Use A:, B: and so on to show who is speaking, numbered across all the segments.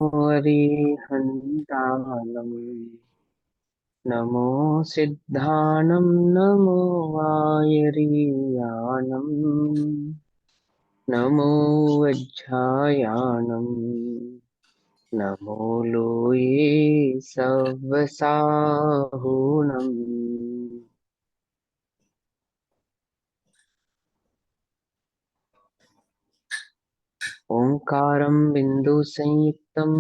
A: वरिहन्तानं नमो सिद्धानं नमो वायरियानं नमो वज्झायानं नमो लोये सवसाहुणम्। ओंकारं बिन्दुसंयुक्तं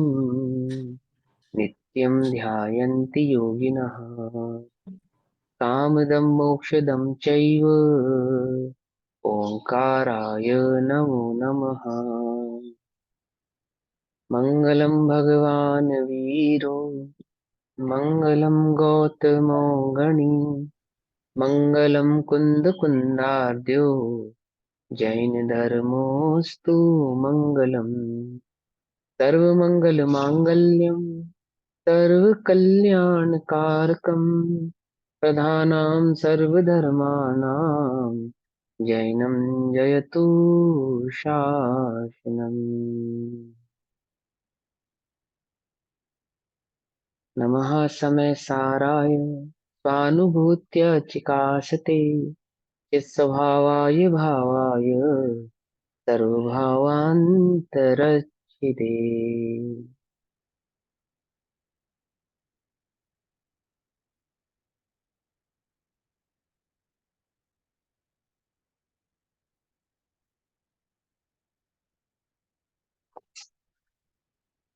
A: नित्यं ध्यायन्ति योगिनः कामदं मोक्षदं चैव ओंकाराय नमो नमः। मङ्गलं भगवान् वीरो मङ्गलं गौतमो गणी मङ्गलं कुन्दकुन्दार्द्यो जैनधर्मोऽस्तु मङ्गलम्। सर्वमङ्गलमाङ्गल्यं सर्वकल्याणकारकं प्रधानां सर्वधर्माणां जैनं जयतु शासनम्। नमः समय साराय स्वानुभूत्य चिकासते चित्स्वभावाय भावाय सर्वभावान्तरच्छिते।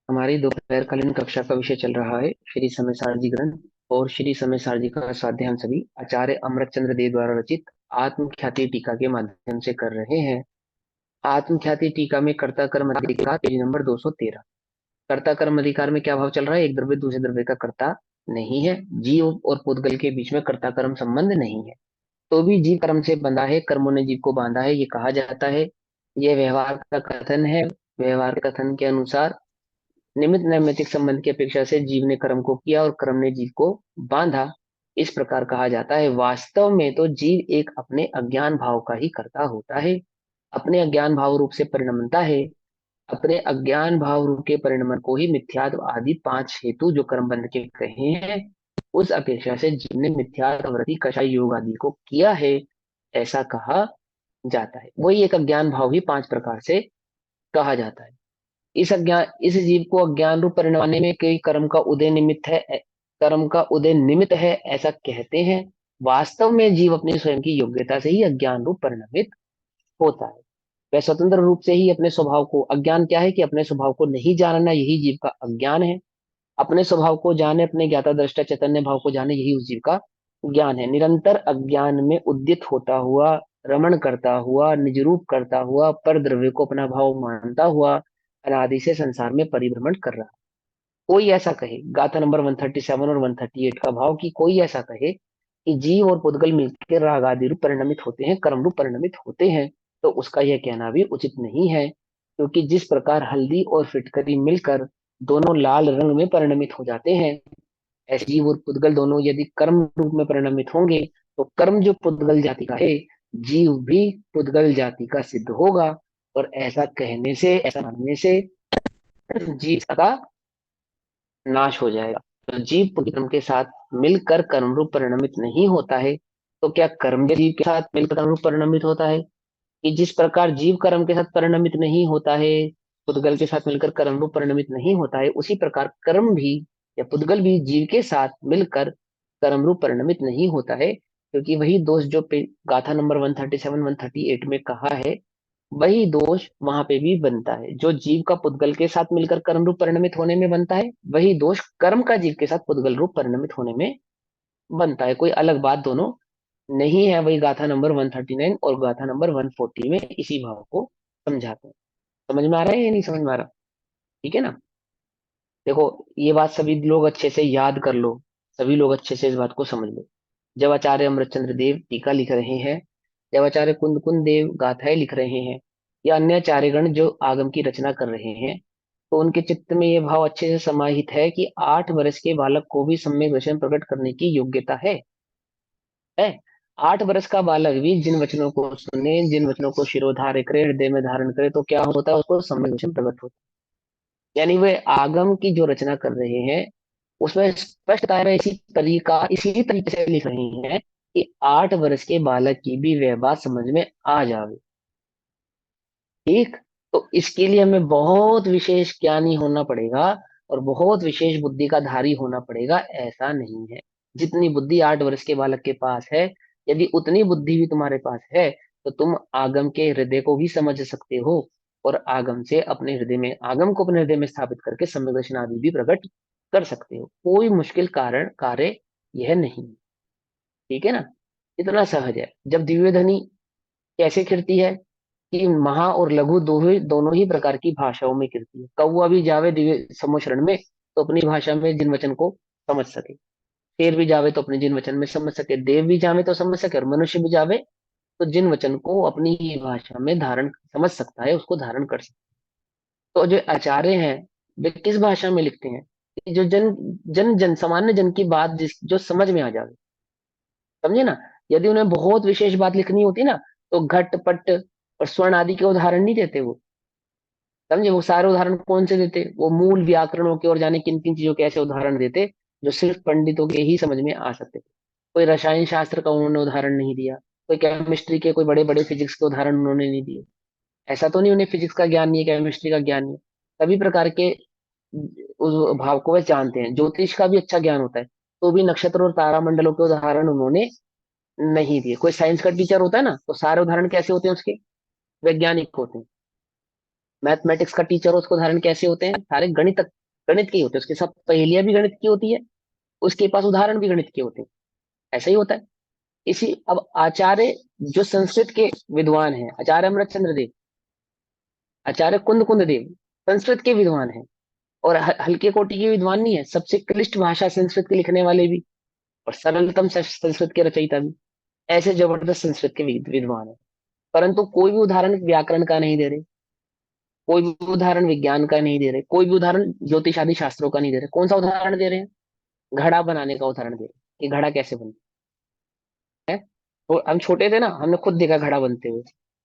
A: हमारी दोपहरकालीन कक्षा का विषय चल रहा है श्री समय सारजी ग्रंथ और श्री समय सारजी का स्वाध्याय हम सभी आचार्य अमृतचंद्र देव द्वारा रचित आत्मख्याति टीका के माध्यम से कर रहे हैं। आत्मख्याति टीका में कर्ता कर्म अधिकार पेज नंबर 213। कर्ता कर्म अधिकार में क्या भाव चल रहा है? एक द्रव्य दूसरे द्रव्य का कर्ता नहीं है, जीव और पुद्गल के बीच में कर्ता कर्म संबंध नहीं है, तो भी जीव कर्म से बंधा है, कर्मों ने जीव को बांधा है, ये कहा जाता है। यह व्यवहार का कथन है। व्यवहार के कथन के अनुसार निमित्त नैमित्तिक संबंध की अपेक्षा से जीव ने कर्म को किया और कर्म ने जीव को बांधा, इस प्रकार कहा जाता है। वास्तव में तो जीव एक अपने अज्ञान भाव का ही कर्ता होता है, अपने अज्ञान भाव रूप से परिणमता है। अपने अज्ञान भाव रूप के परिणमन को ही मिथ्यात्व आदि पांच हेतु जो कर्म बंध के कहे हैं, उस अपेक्षा से जीव ने मिथ्यात्व वृत्ति कषाय योग आदि को किया है, ऐसा कहा जाता है। वही एक अज्ञान भाव ही पांच प्रकार से कहा जाता है। इस जीव को अज्ञान रूप परिणमाने में कोई कर्म का उदय निमित्त है, कर्म का उदय निमित्त है, ऐसा कहते हैं। वास्तव में जीव अपनी स्वयं की योग्यता से ही अज्ञान रूप परिणमित होता है। वह स्वतंत्र रूप से ही अपने स्वभाव को, अज्ञान क्या है कि अपने स्वभाव को नहीं जानना, यही जीव का अज्ञान है। अपने स्वभाव को जाने, अपने ज्ञाता दृष्टा चैतन्य भाव को जाने, यही उस जीव का ज्ञान है। निरंतर अज्ञान में उद्यत होता हुआ, रमण करता हुआ, निज रूप करता हुआ, पर द्रव्य को अपना भाव मानता हुआ अनादि से संसार में परिभ्रमण कर रहा। कोई ऐसा कहे, गाथा नंबर 137 और 138 का भाव, कि कोई ऐसा कहे कि जीव और पुद्गल मिलकर राग आदि रूप परिणमित होते हैं, कर्म रूप परिणमित होते हैं, तो उसका यह कहना भी उचित नहीं है। क्योंकि जिस प्रकार हल्दी और फिटकरी मिलकर दोनों लाल रंग में परिणमित हो जाते हैं, ऐसे जीव और पुद्गल दोनों यदि कर्म रूप में परिणमित होंगे, तो कर्म जो पुद्गल जाति का है, जीव भी पुद्गल जाति का सिद्ध होगा। और ऐसा कहने से, ऐसा मानने से जीव का नाश हो जाएगा। तो जीव कर्म के साथ मिलकर कर्म रूप परिणमित नहीं होता है, तो क्या कर्म जीव के साथ मिलकर कर्म रूप परिणमित होता है? कि जिस प्रकार जीव कर्म के साथ परिणमित नहीं होता है, पुद्गल के साथ मिलकर कर्म रूप परिणमित नहीं होता है, उसी प्रकार कर्म भी या पुद्गल भी जीव के साथ मिलकर कर्म रूप परिणमित नहीं होता है। क्योंकि वही दोष जो गाथा नंबर 137 138 में कहा है, वही दोष वहां पे भी बनता है। जो जीव का पुद्गल के साथ मिलकर कर्म रूप परिणमित होने में बनता है, वही दोष कर्म का जीव के साथ पुद्गल रूप परिणमित होने में बनता है। कोई अलग बात दोनों नहीं है। वही गाथा नंबर 139 और गाथा नंबर 140 में इसी भाव को समझाते हैं। समझ में आ रहा है या नहीं समझ में आ रहा? ठीक है ना? देखो, ये बात सभी लोग अच्छे से याद कर लो, सभी लोग अच्छे से इस बात को समझ लो। जब आचार्य अमृतचंद्र देव टीका लिख रहे हैं, जब आचार्य कुंद कुंद देव गाथाएं लिख रहे हैं, या अन्य आचार्यगण जो आगम की रचना कर रहे हैं, तो उनके चित्त में ये भाव अच्छे से समाहित है कि 8 वर्ष के बालक को भी सम्यक दर्शन प्रकट करने की योग्यता है। 8 वर्ष का बालक भी जिन वचनों को सुने, जिन वचनों को शिरोधार्य करे, हृदय में धारण करे, तो क्या होता है? उसको सम्यक दर्शन प्रकट होता है। यानी वे आगम की जो रचना कर रहे हैं उसमें स्पष्टता है, इसी तरीके से लिख रहे हैं कि 8 वर्ष के बालक की भी वह बात समझ में आ जावे। ठीक। तो इसके लिए हमें बहुत विशेष ज्ञानी होना पड़ेगा और बहुत विशेष बुद्धि का धारी होना पड़ेगा, ऐसा नहीं है। जितनी बुद्धि 8 वर्ष के बालक के पास है, यदि उतनी बुद्धि भी तुम्हारे पास है, तो तुम आगम के हृदय को भी समझ सकते हो और आगम को अपने हृदय में स्थापित करके सम्यक दर्शन आदि भी प्रकट कर सकते हो। कोई मुश्किल कारण कार्य यह नहीं। ठीक है ना। इतना सहज है। जब दिव्य ध्वनि कैसे खिलती है कि महा और लघु दोनों ही प्रकार की भाषाओं में गिरती है। कौवा भी जावे दिव्य सम्मिश्रण में तो अपनी भाषा में जिन वचन को समझ सके, शेर भी जावे तो अपने जिन वचन में समझ सके, देव भी जावे तो समझ सके, और मनुष्य भी जावे तो जिन वचन को अपनी ही भाषा में धारण समझ सकता है उसको धारण कर सकता है। तो जो आचार्य हैं वे किस भाषा में लिखते हैं कि जो जन जन जन सामान्य जन की बात जिस जो समझ में आ जावे। समझे ना। यदि उन्हें बहुत विशेष बात लिखनी होती ना, तो घट पट और स्वर्ण आदि के उदाहरण नहीं देते वो। समझे। वो सारे उदाहरण कौन से देते, वो मूल व्याकरणों के और जाने किन किन चीजों के ऐसे उदाहरण देते जो सिर्फ पंडितों के ही समझ में आ सकते थे। कोई रसायन शास्त्र का उन्होंने उदाहरण नहीं दिया, कोई केमिस्ट्री के कोई बड़े बड़े फिजिक्स के उदाहरण उन्होंने नहीं दिए। ऐसा तो नहीं उन्हें फिजिक्स का ज्ञान नहीं है, केमिस्ट्री का ज्ञान नहीं है। सभी प्रकार के उस भाव को वे जानते हैं। ज्योतिष का भी अच्छा ज्ञान होता है, तो भी नक्षत्र और तारामंडलों के उदाहरण उन्होंने नहीं दिए। कोई साइंस का टीचर होता है ना, तो सारे उदाहरण कैसे होते हैं उसके, वैज्ञानिक होते हैं। मैथमेटिक्स का टीचर हो, उसके उदाहरण कैसे होते हैं, सारे गणित गणित के ही होते हैं। उसके सब पहेलियां भी गणित की होती है, उसके पास उदाहरण भी गणित के होते हैं। ऐसा ही होता है। इसी अब आचार्य जो संस्कृत के विद्वान हैं, आचार्य अमृतचंद्र देव, आचार्य कुंद कुंद देव संस्कृत के विद्वान हैं। और हल्के कोटि के विद्वान नहीं है, सबसे क्लिष्ट भाषा संस्कृत के लिखने वाले भी और सरलतम संस्कृत के रचयिता भी। ऐसे जबरदस्त संस्कृत के विद्वान है, परंतु कोई भी उदाहरण व्याकरण का नहीं दे रहे, कोई भी उदाहरण विज्ञान का नहीं दे रहे, कोई भी उदाहरण ज्योतिष आदि शास्त्रों का नहीं दे रहे। कौन सा उदाहरण दे रहे हैं, घड़ा बनाने का उदाहरण दे रहे हैं कि घड़ा कैसे बनता है। तो हम छोटे थे ना, हमने खुद देखा घड़ा बनते हुए।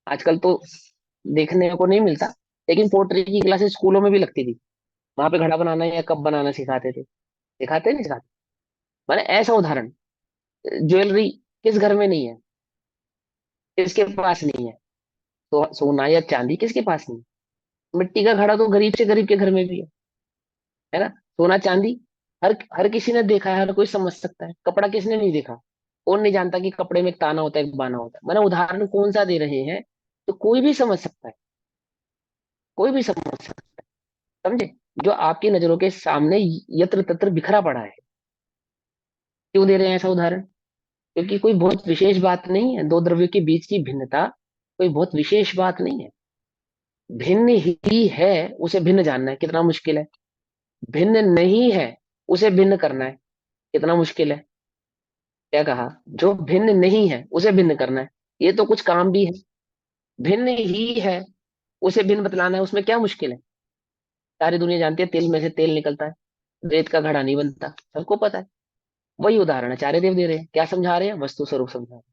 A: आजकल तो देखने को नहीं मिलता, लेकिन पोट्री की क्लासेस स्कूलों में भी लगती थी। वहां पे घड़ा बनाना या कप बनाना सिखाते थे। सिखाते नहीं सिखाते। मैंने ऐसा उदाहरण, ज्वेलरी किस घर में नहीं है, किसके पास नहीं है। तो सोना या चांदी किसके पास नहीं है। मिट्टी का घड़ा तो गरीब से गरीब के घर में भी है ना। सोना चांदी हर हर किसी ने देखा है, हर कोई समझ सकता है। कपड़ा किसने नहीं देखा। कौन नहीं जानता कि कपड़े में एक ताना होता है, एक बाना होता है। मैंने उदाहरण कौन सा दे रहे हैं, तो कोई भी समझ सकता है, कोई भी समझ सकता है। समझे। जो आपकी नजरों के सामने यत्र तत्र बिखरा पड़ा है। क्यों दे रहे हैं ऐसा उदाहरण, क्योंकि कोई बहुत विशेष बात नहीं है। दो द्रव्यों के बीच की भिन्नता कोई बहुत विशेष बात नहीं है। भिन्न ही है, उसे भिन्न जानना है कितना मुश्किल है। भिन्न नहीं है, उसे भिन्न करना है कितना मुश्किल है। क्या कहा, जो भिन्न नहीं है उसे भिन्न करना है, ये तो कुछ काम भी है। भिन्न ही है, उसे भिन्न बतलाना है, उसमें क्या मुश्किल है। सारी दुनिया जानती है तेल में से तेल निकलता है, रेत का घड़ा नहीं बनता, सबको पता है। वही उदाहरण आचार्य देव दे रहे हैं। क्या समझा रहे हैं, वस्तु स्वरूप समझा रहे हैं।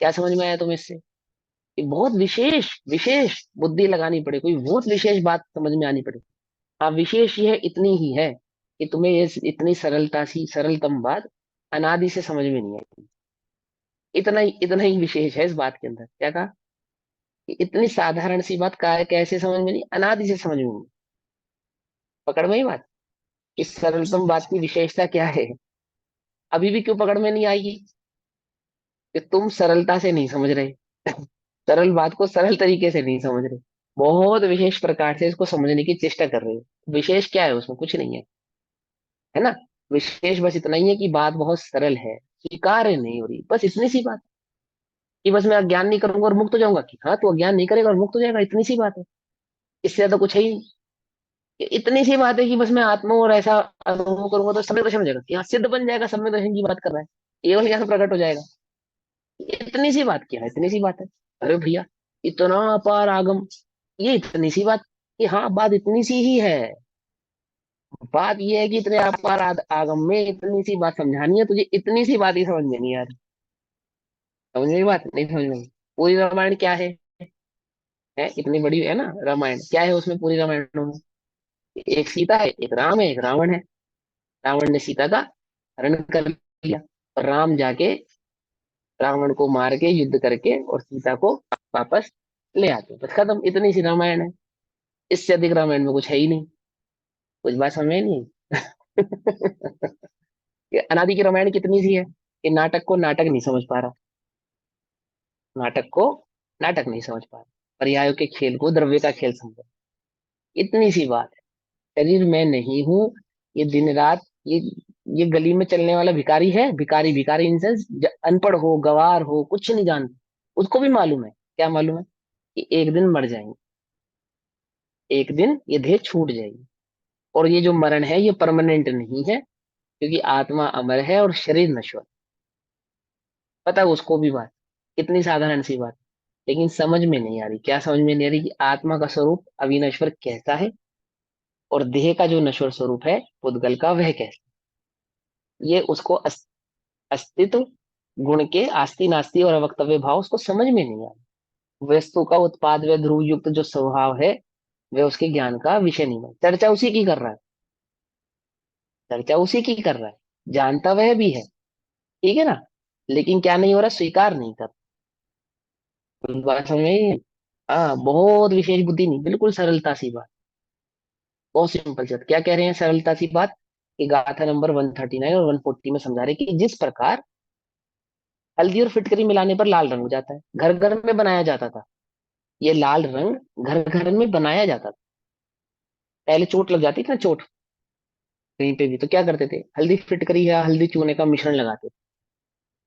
A: क्या समझ में आया तुम्हें इससे, कि बहुत विशेष विशेष बुद्धि लगानी पड़े, कोई बहुत विशेष बात समझ में आनी पड़े। हाँ, विशेष ये इतनी ही है कि तुम्हें ये इतनी सरलता सी सरलतम बात अनादि से समझ में नहीं आई। इतना ही विशेष है इस बात के अंदर। क्या कहा, कि इतनी साधारण सी बात का कैसे समझ में नहीं, अनादि से समझ में नहीं। पकड़ में ही बात। इस सरलतम बात की विशेषता क्या है, अभी भी क्यों पकड़ में नहीं आएगी, कि तुम सरलता से नहीं समझ रहे। सरल बात को सरल तरीके से नहीं समझ रहे, बहुत विशेष प्रकार से इसको समझने की चेष्टा कर रहे हो। विशेष क्या है उसमें, कुछ नहीं है, है ना। विशेष बस इतना ही है कि बात बहुत सरल है, स्वीकार्य नहीं हो रही, बस इतनी सी बात। कि बस मैं अज्ञान नहीं करूंगा और मुक्त हो जाऊंगा, कि हाँ तू अज्ञान नहीं करेगा और मुक्त हो जाएगा, इतनी सी बात है। इससे ज्यादा कुछ है ही नहीं। ये इतनी सी बात है कि बस मैं आत्मा और ऐसा अनुभव करूंगा तो सम्यक दर्शन हो जाएगा, कि हाँ सिद्ध बन जाएगा, सम्यक दर्शन की बात कर रहा है, केवल ज्ञान प्रकट हो जाएगा। इतनी सी बात क्या है, इतनी सी बात है। अरे भैया, इतना अपार आगम, ये इतनी सी बात, कि हाँ बात इतनी सी ही है। बात ये है कि इतने अपार आगम में इतनी सी बात समझानी है तुझे, इतनी सी बात ही समझ में नहीं आ रही। समझ में बात नहीं, समझ में। पूरी रामायण क्या है इतनी बड़ी है ना रामायण, क्या है उसमें पूरी रामायण में। एक सीता है, एक राम है, एक रावण है। रावण ने सीता का हरण कर लिया, और राम जाके रावण को मार के युद्ध करके और सीता को वापस ले आते, बस खत्म। इतनी सी रामायण है। इससे अधिक रामायण में कुछ है ही नहीं। कुछ बात समझ में नहीं आई? ये अनादि की रामायण कितनी सी है कि नाटक को नाटक नहीं समझ पा रहा, नाटक को नाटक नहीं समझ पा रहा, पर्यायों के खेल को द्रव्य का खेल समझ। इतनी सी बात है। शरीर मैं नहीं हूँ। ये दिन रात ये गली में चलने वाला भिखारी है, भिखारी भिखारी इन सेंस, अनपढ़ हो, गवार हो, कुछ नहीं जानता, उसको भी मालूम है। क्या मालूम है? कि एक दिन मर जाएंगे, एक दिन ये देह छूट जाएगी। और ये जो मरण है ये परमानेंट नहीं है, क्योंकि आत्मा अमर है और शरीर नश्वर। पता है उसको भी बात। कितनी साधारण सी बात, लेकिन समझ में नहीं आ रही। क्या समझ में नहीं आ रही? कि आत्मा का स्वरूप अविनश्वर कैसा है, और देह का जो नश्वर स्वरूप है पुद्गल का, वह कैसा। ये उसको अस्तित्व गुण के आस्ति नास्ति और अवक्तव्य भाव उसको समझ में नहीं आ रहा। वस्तु का उत्पाद व ध्रुव युक्त जो स्वभाव है, वह उसके ज्ञान का विषय नहीं है। चर्चा उसी की कर रहा है, चर्चा उसी की कर रहा है, जानता वह भी है, ठीक है ना। लेकिन क्या नहीं हो रहा? स्वीकार नहीं कर। तो बात समझ में आई? हाँ, बहुत विशेष बुद्धि नहीं, बिल्कुल सरलता सी बात। बहुत सिंपल सी बात। क्या कह रहे हैं सरलता सी बात? कि गाथा नंबर 139 और 140 में समझा रहे कि जिस प्रकार हल्दी और फिटकरी मिलाने पर लाल रंग हो जाता है, घर घर में बनाया जाता था। ये लाल रंग घर घर में बनाया जाता था। पहले चोट लग जाती थी ना, चोट कहीं पे भी, तो क्या करते थे? हल्दी फिटकरी या हल्दी चूने का मिश्रण लगाते थे।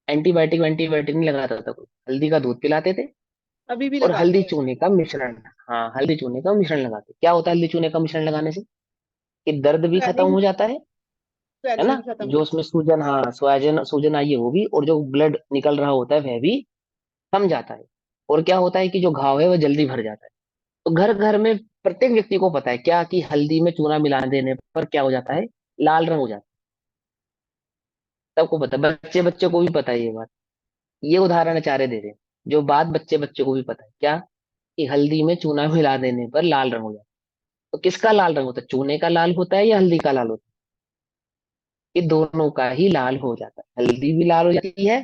A: एंटीबायोटिक एंटीबायोटिक नहीं लगाता था कोई, हल्दी का दूध पिलाते थे
B: अभी भी
A: और
B: लगाते
A: हल्दी
B: हैं।
A: चूने का मिश्रण। हाँ, हल्दी चूने का मिश्रण लगाते। क्या होता है हल्दी चूने का मिश्रण लगाने से? कि दर्द भी खत्म
B: स्वेलिंग,
A: हो जाता है ना।
B: स्वेलिंग खत्म
A: जो
B: हो।
A: उसमें सूजन, हाँ सूजन सूजन आई है वो भी, और जो ब्लड निकल रहा होता है वह भी थम जाता है। और क्या होता है कि जो घाव है वह जल्दी भर जाता है। तो घर घर में प्रत्येक व्यक्ति को पता है क्या, कि हल्दी में चूना मिला देने पर क्या हो जाता है? लाल रंग हो जाता है। सबको पता है, बच्चे बच्चे को भी पता है ये बात। ये उदाहरण आचार्य दे रहे हैं, जो बात बच्चे बच्चे को भी पता है। क्या? कि हल्दी में चूना मिला देने पर लाल रंग हो जाता है। तो किसका लाल रंग होता है? चूने का लाल होता है या हल्दी का लाल होता है? ये दोनों का ही लाल हो जाता है। हल्दी भी लाल हो जाती है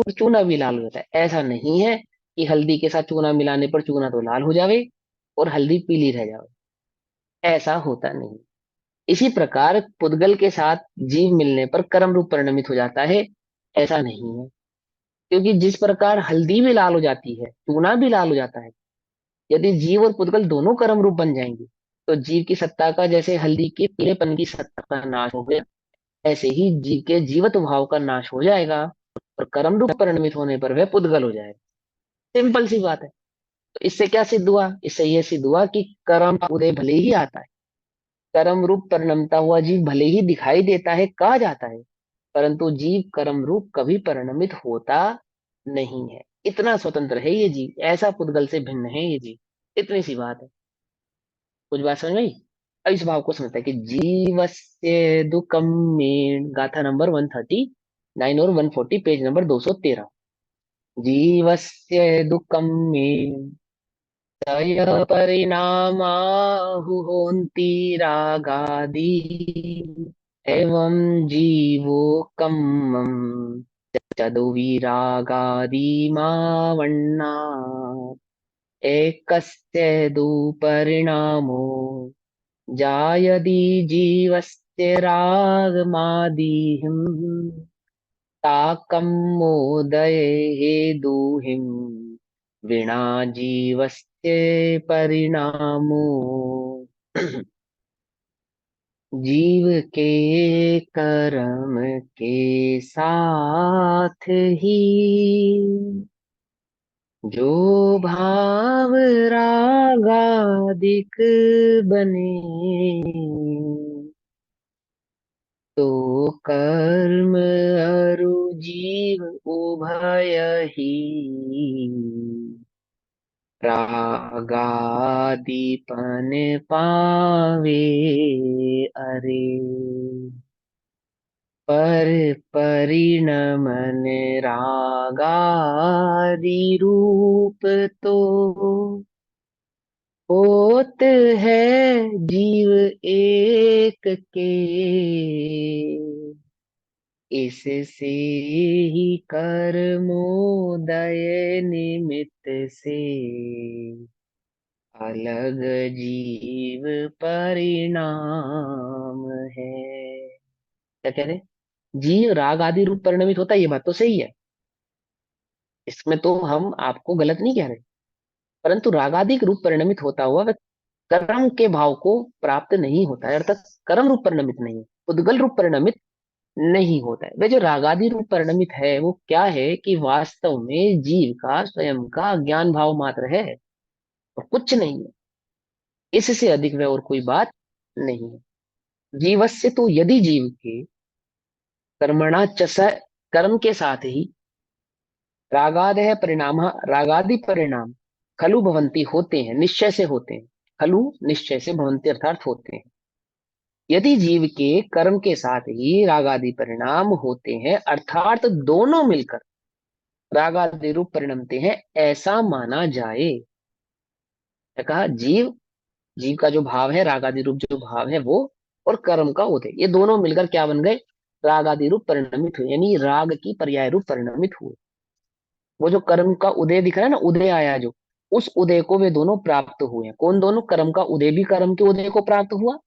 A: और चूना भी लाल हो जाता है। ऐसा नहीं है कि हल्दी के साथ चूना मिलाने पर चूना तो लाल हो जावे और हल्दी पीली रह जावे। ऐसा होता नहीं। इसी प्रकार पुद्गल के साथ जीव मिलने पर कर्म रूप परिणमित हो जाता है। ऐसा नहीं है, क्योंकि जिस प्रकार हल्दी भी लाल हो जाती है, चूना भी लाल हो जाता है, यदि जीव और पुद्गल दोनों कर्म रूप बन जाएंगे, तो जीव की सत्ता का जैसे हल्दी के पीलेपन की सत्ता का नाश हो गया, ऐसे ही जीव के जीवत भाव का नाश हो जाएगा, और कर्म रूप परिणमित होने पर वह पुद्गल हो जाएगा। सिंपल सी बात है। तो इससे क्या सिद्ध हुआ? इससे यह सिद्ध हुआ कि कर्म का उदय भले ही आता है, कर्म रूप परिणमता हुआ जीव भले ही दिखाई देता है, कहा जाता है, परंतु जीव कर्म रूप कभी परिणमित होता नहीं है। इतना स्वतंत्र है ये जीव, ऐसा पुद्गल से भिन्न है ये जीव। इतनी सी बात है। कुछ बात समझ में आई? अब इस भाव को समझता है कि जीवस्य दुखम में, गाथा नंबर 139 और 140, पेज नंबर 213। जीवस्य दुखम में तय परिणामाहुहोन्ति रागादि एवं जीवो कम्मं चदुविरागादिमावण्णा एकस्य दुपरिणामो जायति जीवस्य रागमादिह्यम् ताकं मोदये दुहिं विना जीवस्य परिणामो। जीव के कर्म के साथ ही जो भाव रागादिक बने, तो कर्म अरु जीव उभय ही रागादिपन पावे। अरे पर परिणमन रागादि रूप तो होत है जीव एक के, इससे ही कर्मोदय निमित्त से अलग जीव परिणाम है। क्या कह रहे हैं? जीव राग आदि रूप परिणमित होता है, ये बात तो सही है, इसमें तो हम आपको गलत नहीं कह रहे। परंतु राग आदि रूप परिणमित होता हुआ वह कर्म के भाव को प्राप्त नहीं होता है, अर्थात कर्म रूप परिणमित नहीं, उद्गल रूप परिणमित नहीं होता है। वह जो रागादि रूप परिणमित है वो क्या है कि वास्तव में जीव का स्वयं का ज्ञान भाव मात्र है और कुछ नहीं है। इससे अधिक वह और कोई बात नहीं है। जीवस्य तो यदि जीव के कर्मणा च स, कर्म के साथ ही रागादय परिणाम, रागादि परिणाम खलु भवंती होते हैं, निश्चय से होते हैं। खलु निश्चय से, भवंती अर्थात होते हैं। यदि जीव के कर्म के साथ ही रागादि परिणाम होते हैं, अर्थात दोनों मिलकर रागादि रूप परिणमते हैं, ऐसा माना जाए। क्या कहा? जीव, जीव का जो भाव है, रागादि रूप जो भाव है वो, और कर्म का उदय, ये दोनों मिलकर क्या बन गए? रागादि रूप परिणमित हुए, यानी राग की पर्याय रूप परिणमित हुए। वो जो कर्म का उदय दिख रहा है ना, उदय आया जो, उस उदय को वे दोनों प्राप्त हुए हैं। कौन दोनों? कर्म का उदय भी कर्म के उदय को प्राप्त हुआ,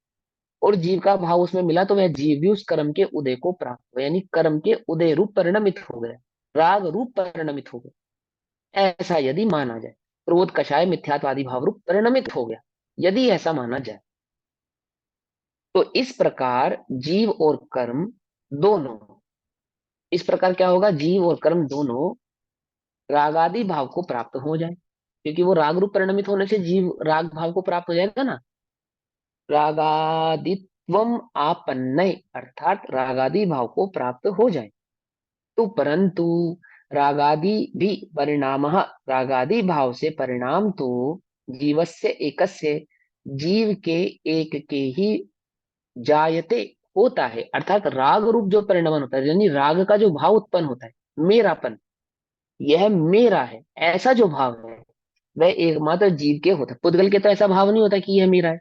A: और जीव का भाव उसमें मिला, तो वह जीव भी उस कर्म के उदय को प्राप्त हुआ, यानी कर्म के उदय रूप परिणमित हो गया, राग रूप परिणमित हो गया। ऐसा यदि माना जाए, क्रोध कषाय मिथ्यात्वादी भाव रूप परिणमित हो गया, यदि ऐसा माना जाए, तो इस प्रकार जीव और कर्म दोनों, इस प्रकार क्या होगा? जीव और कर्म दोनों रागादि भाव को प्राप्त हो जाए, क्योंकि वो राग रूप परिणमित होने से जीव राग भाव को प्राप्त हो जाएगा ना। रागादित्वम आपन्नय, अर्थात रागादि भाव को प्राप्त हो जाए। तो परंतु रागादि भी परिणाम, रागादि भाव से परिणाम तो जीवस्य एकस्य, जीव के एक के ही जायते होता है, अर्थात राग रूप जो परिणमन होता है, यानी राग का जो भाव उत्पन्न होता है, मेरापन, यह मेरा है, ऐसा जो भाव है वह एकमात्र जीव के होता है। पुद्गल के तो ऐसा भाव नहीं होता कि यह मेरा है,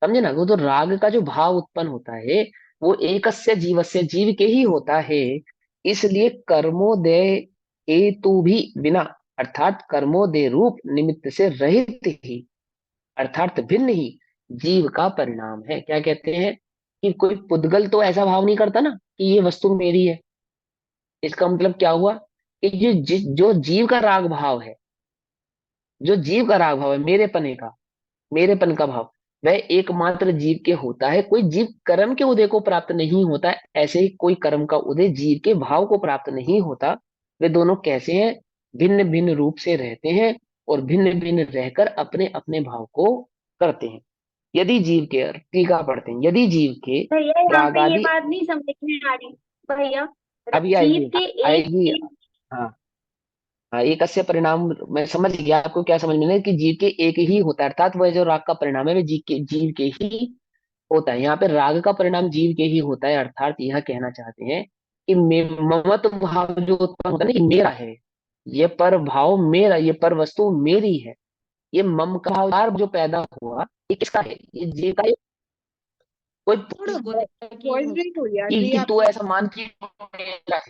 A: समझे ना? वो तो राग का जो भाव उत्पन्न होता है वो एकस्य जीवस्य, जीव के ही होता है। इसलिए कर्मोदय हेतु भी बिना, अर्थात कर्मोदय रूप निमित्त से रहित ही, अर्थात भिन्न ही जीव का परिणाम है। क्या कहते हैं? कि कोई पुद्गल तो ऐसा भाव नहीं करता ना कि ये वस्तु मेरी है। इसका मतलब क्या हुआ? कि जो जीव का राग भाव है, जो जीव का राग भाव है, मेरेपने का, मेरेपन का भाव, वह एकमात्र जीव के होता है। कोई जीव कर्म के उदय को प्राप्त नहीं होता है, ऐसे ही कोई कर्म का उदय जीव के भाव को प्राप्त नहीं होता। वे दोनों कैसे हैं? भिन्न भिन्न रूप से रहते हैं और भिन्न भिन्न रहकर अपने अपने भाव को करते हैं। यदि जीव के, टीका पढ़ते हैं, यदि जीव के
B: भैया यहाँ पे ये
A: रागादि,
B: बात नहीं समझ में आ रही। भैया,
A: अभी
B: जीव
A: आएगी,
B: के एक
A: आएगी।
B: एक
A: हाँ, हाँ, एक अस्य परिणाम, मैं समझ गया आपको क्या समझ में नहीं, कि जीव के एक ही होता है, अर्थात वह जो राग का परिणाम है वह जीव के ही होता है। यहाँ पे राग का परिणाम जीव के ही होता है, अर्थात यह कहना चाहते हैं कि ममत्व भाव जो उत्पन्न होता है ना, कि मेरा है, ये पर भाव मेरा, ये पर वस्तु मेरी है, ये मम का भाव जो पैदा हुआ, ये किसका है? ये जीव का। कोई
B: थोड़ा
A: बोलेगा
B: वॉइस ब्रेक हो रही है जी
A: कि तू
B: आपकी।
A: ऐसा मान कि मेरा है।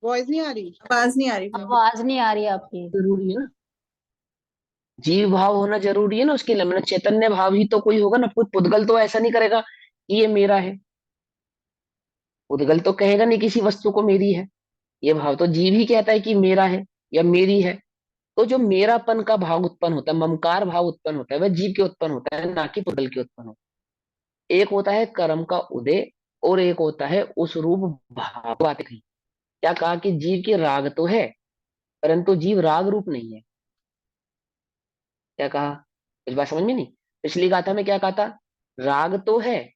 B: वॉइस नहीं आ रही, आवाज नहीं आ रही फिर।
C: आवाज नहीं आ रही आपकी।
A: जरूरी है ना, जीव भाव होना जरूरी है ना उसके लिए, मतलब चैतन्य भाव ही तो कोई होगा ना। कोई पुद्गल तो ऐसा नहीं करेगा कि ये मेरा है, पुद्गल तो कहेगा नहीं किसी वस्तु को मेरी है। ये भाव तो जीव ही कहता है कि मेरा है या मेरी है। तो जो मेरापन का भाव उत्पन्न होता है, ममकार भाव उत्पन्न होता है, वह जीव के उत्पन्न होता है, ना कि पुद्गल के उत्पन्न होता है। एक होता है कर्म का उदय, और एक होता है उस रूप भाव। बात कही, क्या कहा? कि जीव के राग तो है, परंतु जीव राग रूप नहीं है। क्या कहा? इस बात समझ में नहीं? पिछली गाथा में क्या कहा था? राग तो है,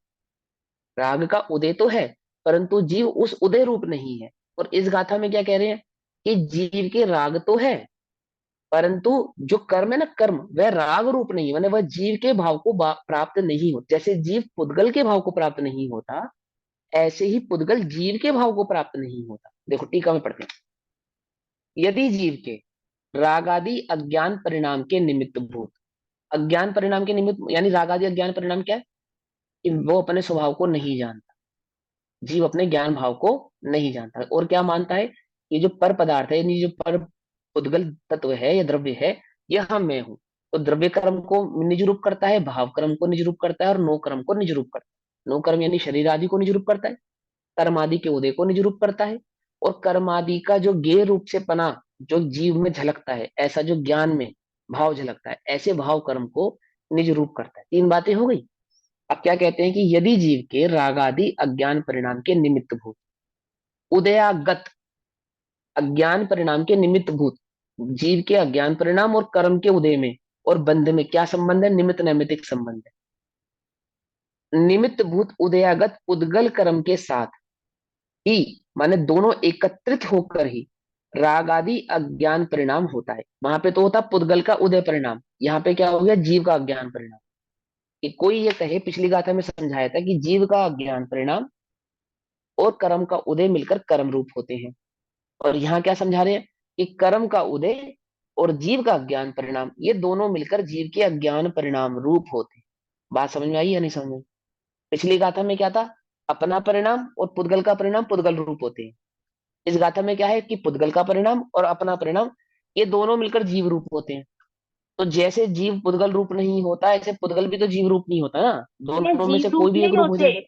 A: राग का उदय तो है, परंतु जीव उस उदय रूप नहीं है। और इस गाथा में क्या कह रहे हैं? कि जीव के राग तो है, परंतु जो कर्म है ना, कर्म वह राग रूप नहीं है, माने वह जीव के भाव को प्राप्त नहीं हो। जैसे जीव पुद्गल के भाव को प्राप्त नहीं होता, ऐसे ही पुद्गल जीव के भाव को प्राप्त नहीं होता। देखो टीका में पढ़ते हैं। यदि जीव के राग आदि अज्ञान परिणाम के निमित्त भूत, अज्ञान परिणाम के निमित्त यानी राग आदि अज्ञान परिणाम क्या है? कि वो अपने स्वभाव को नहीं जानता, जीव अपने ज्ञान भाव को नहीं जानता, और क्या मानता है? ये जो पर पदार्थ है, यानी जो पर उद्गल तत्व है या द्रव्य है, यह हम मैं हूं। तो द्रव्य कर्म को निज रूप करता है, भाव कर्म को निज रूप करता है, और नो कर्म को निज रूप करता है। नो कर्म यानी शरीर आदि को निज रूप करता है, कर्म आदि के उदय को निज रूप करता है, और कर्म आदि का जो गेय रूप से पना जो जीव में झलकता है, ऐसा जो ज्ञान में भाव झलकता है, ऐसे भाव कर्म को निज रूप करता है। तीन बातें हो गई। अब क्या कहते हैं कि यदि जीव के राग आदि अज्ञान परिणाम के निमित्त भूत, उदयागत अज्ञान परिणाम के निमित्त भूत, जीव के अज्ञान परिणाम और कर्म के उदय में और बंध में क्या संबंध है? निमित्त नैमित्तिक संबंध है। निमित्त भूत उदयागत उद्गल कर्म के साथ ही, माने दोनों एकत्रित होकर ही राग आदि अज्ञान परिणाम होता है। वहां पे तो होता पुद्गल का उदय परिणाम, यहाँ पे क्या हो गया? जीव का अज्ञान परिणाम। कि कोई ये कहे, पिछली गाथा में समझाया था कि जीव का अज्ञान परिणाम और कर्म का उदय मिलकर कर्म रूप होते हैं। और यहाँ क्या समझा रहे हैं? कि कर्म का उदय और जीव का अज्ञान परिणाम, ये दोनों मिलकर जीव के अज्ञान परिणाम रूप होते हैं। बात समझ में आई या नहीं समझ में? पिछली गाथा में क्या था? अपना परिणाम और पुद्गल का परिणाम पुद्गल रूप होते हैं। इस गाथा में क्या है? कि पुद्गल का परिणाम और अपना परिणाम, ये दोनों मिलकर जीव रूप होते हैं। तो जैसे जीव पुद्गल रूप नहीं होता, ऐसे पुद्गल भी तो जीव रूप नहीं होता ना,
C: ये
A: दोनों में
C: जीव
A: से कोई
C: रूप
A: भी एक
C: नहीं
A: रूप हो
C: होते,
A: जाए।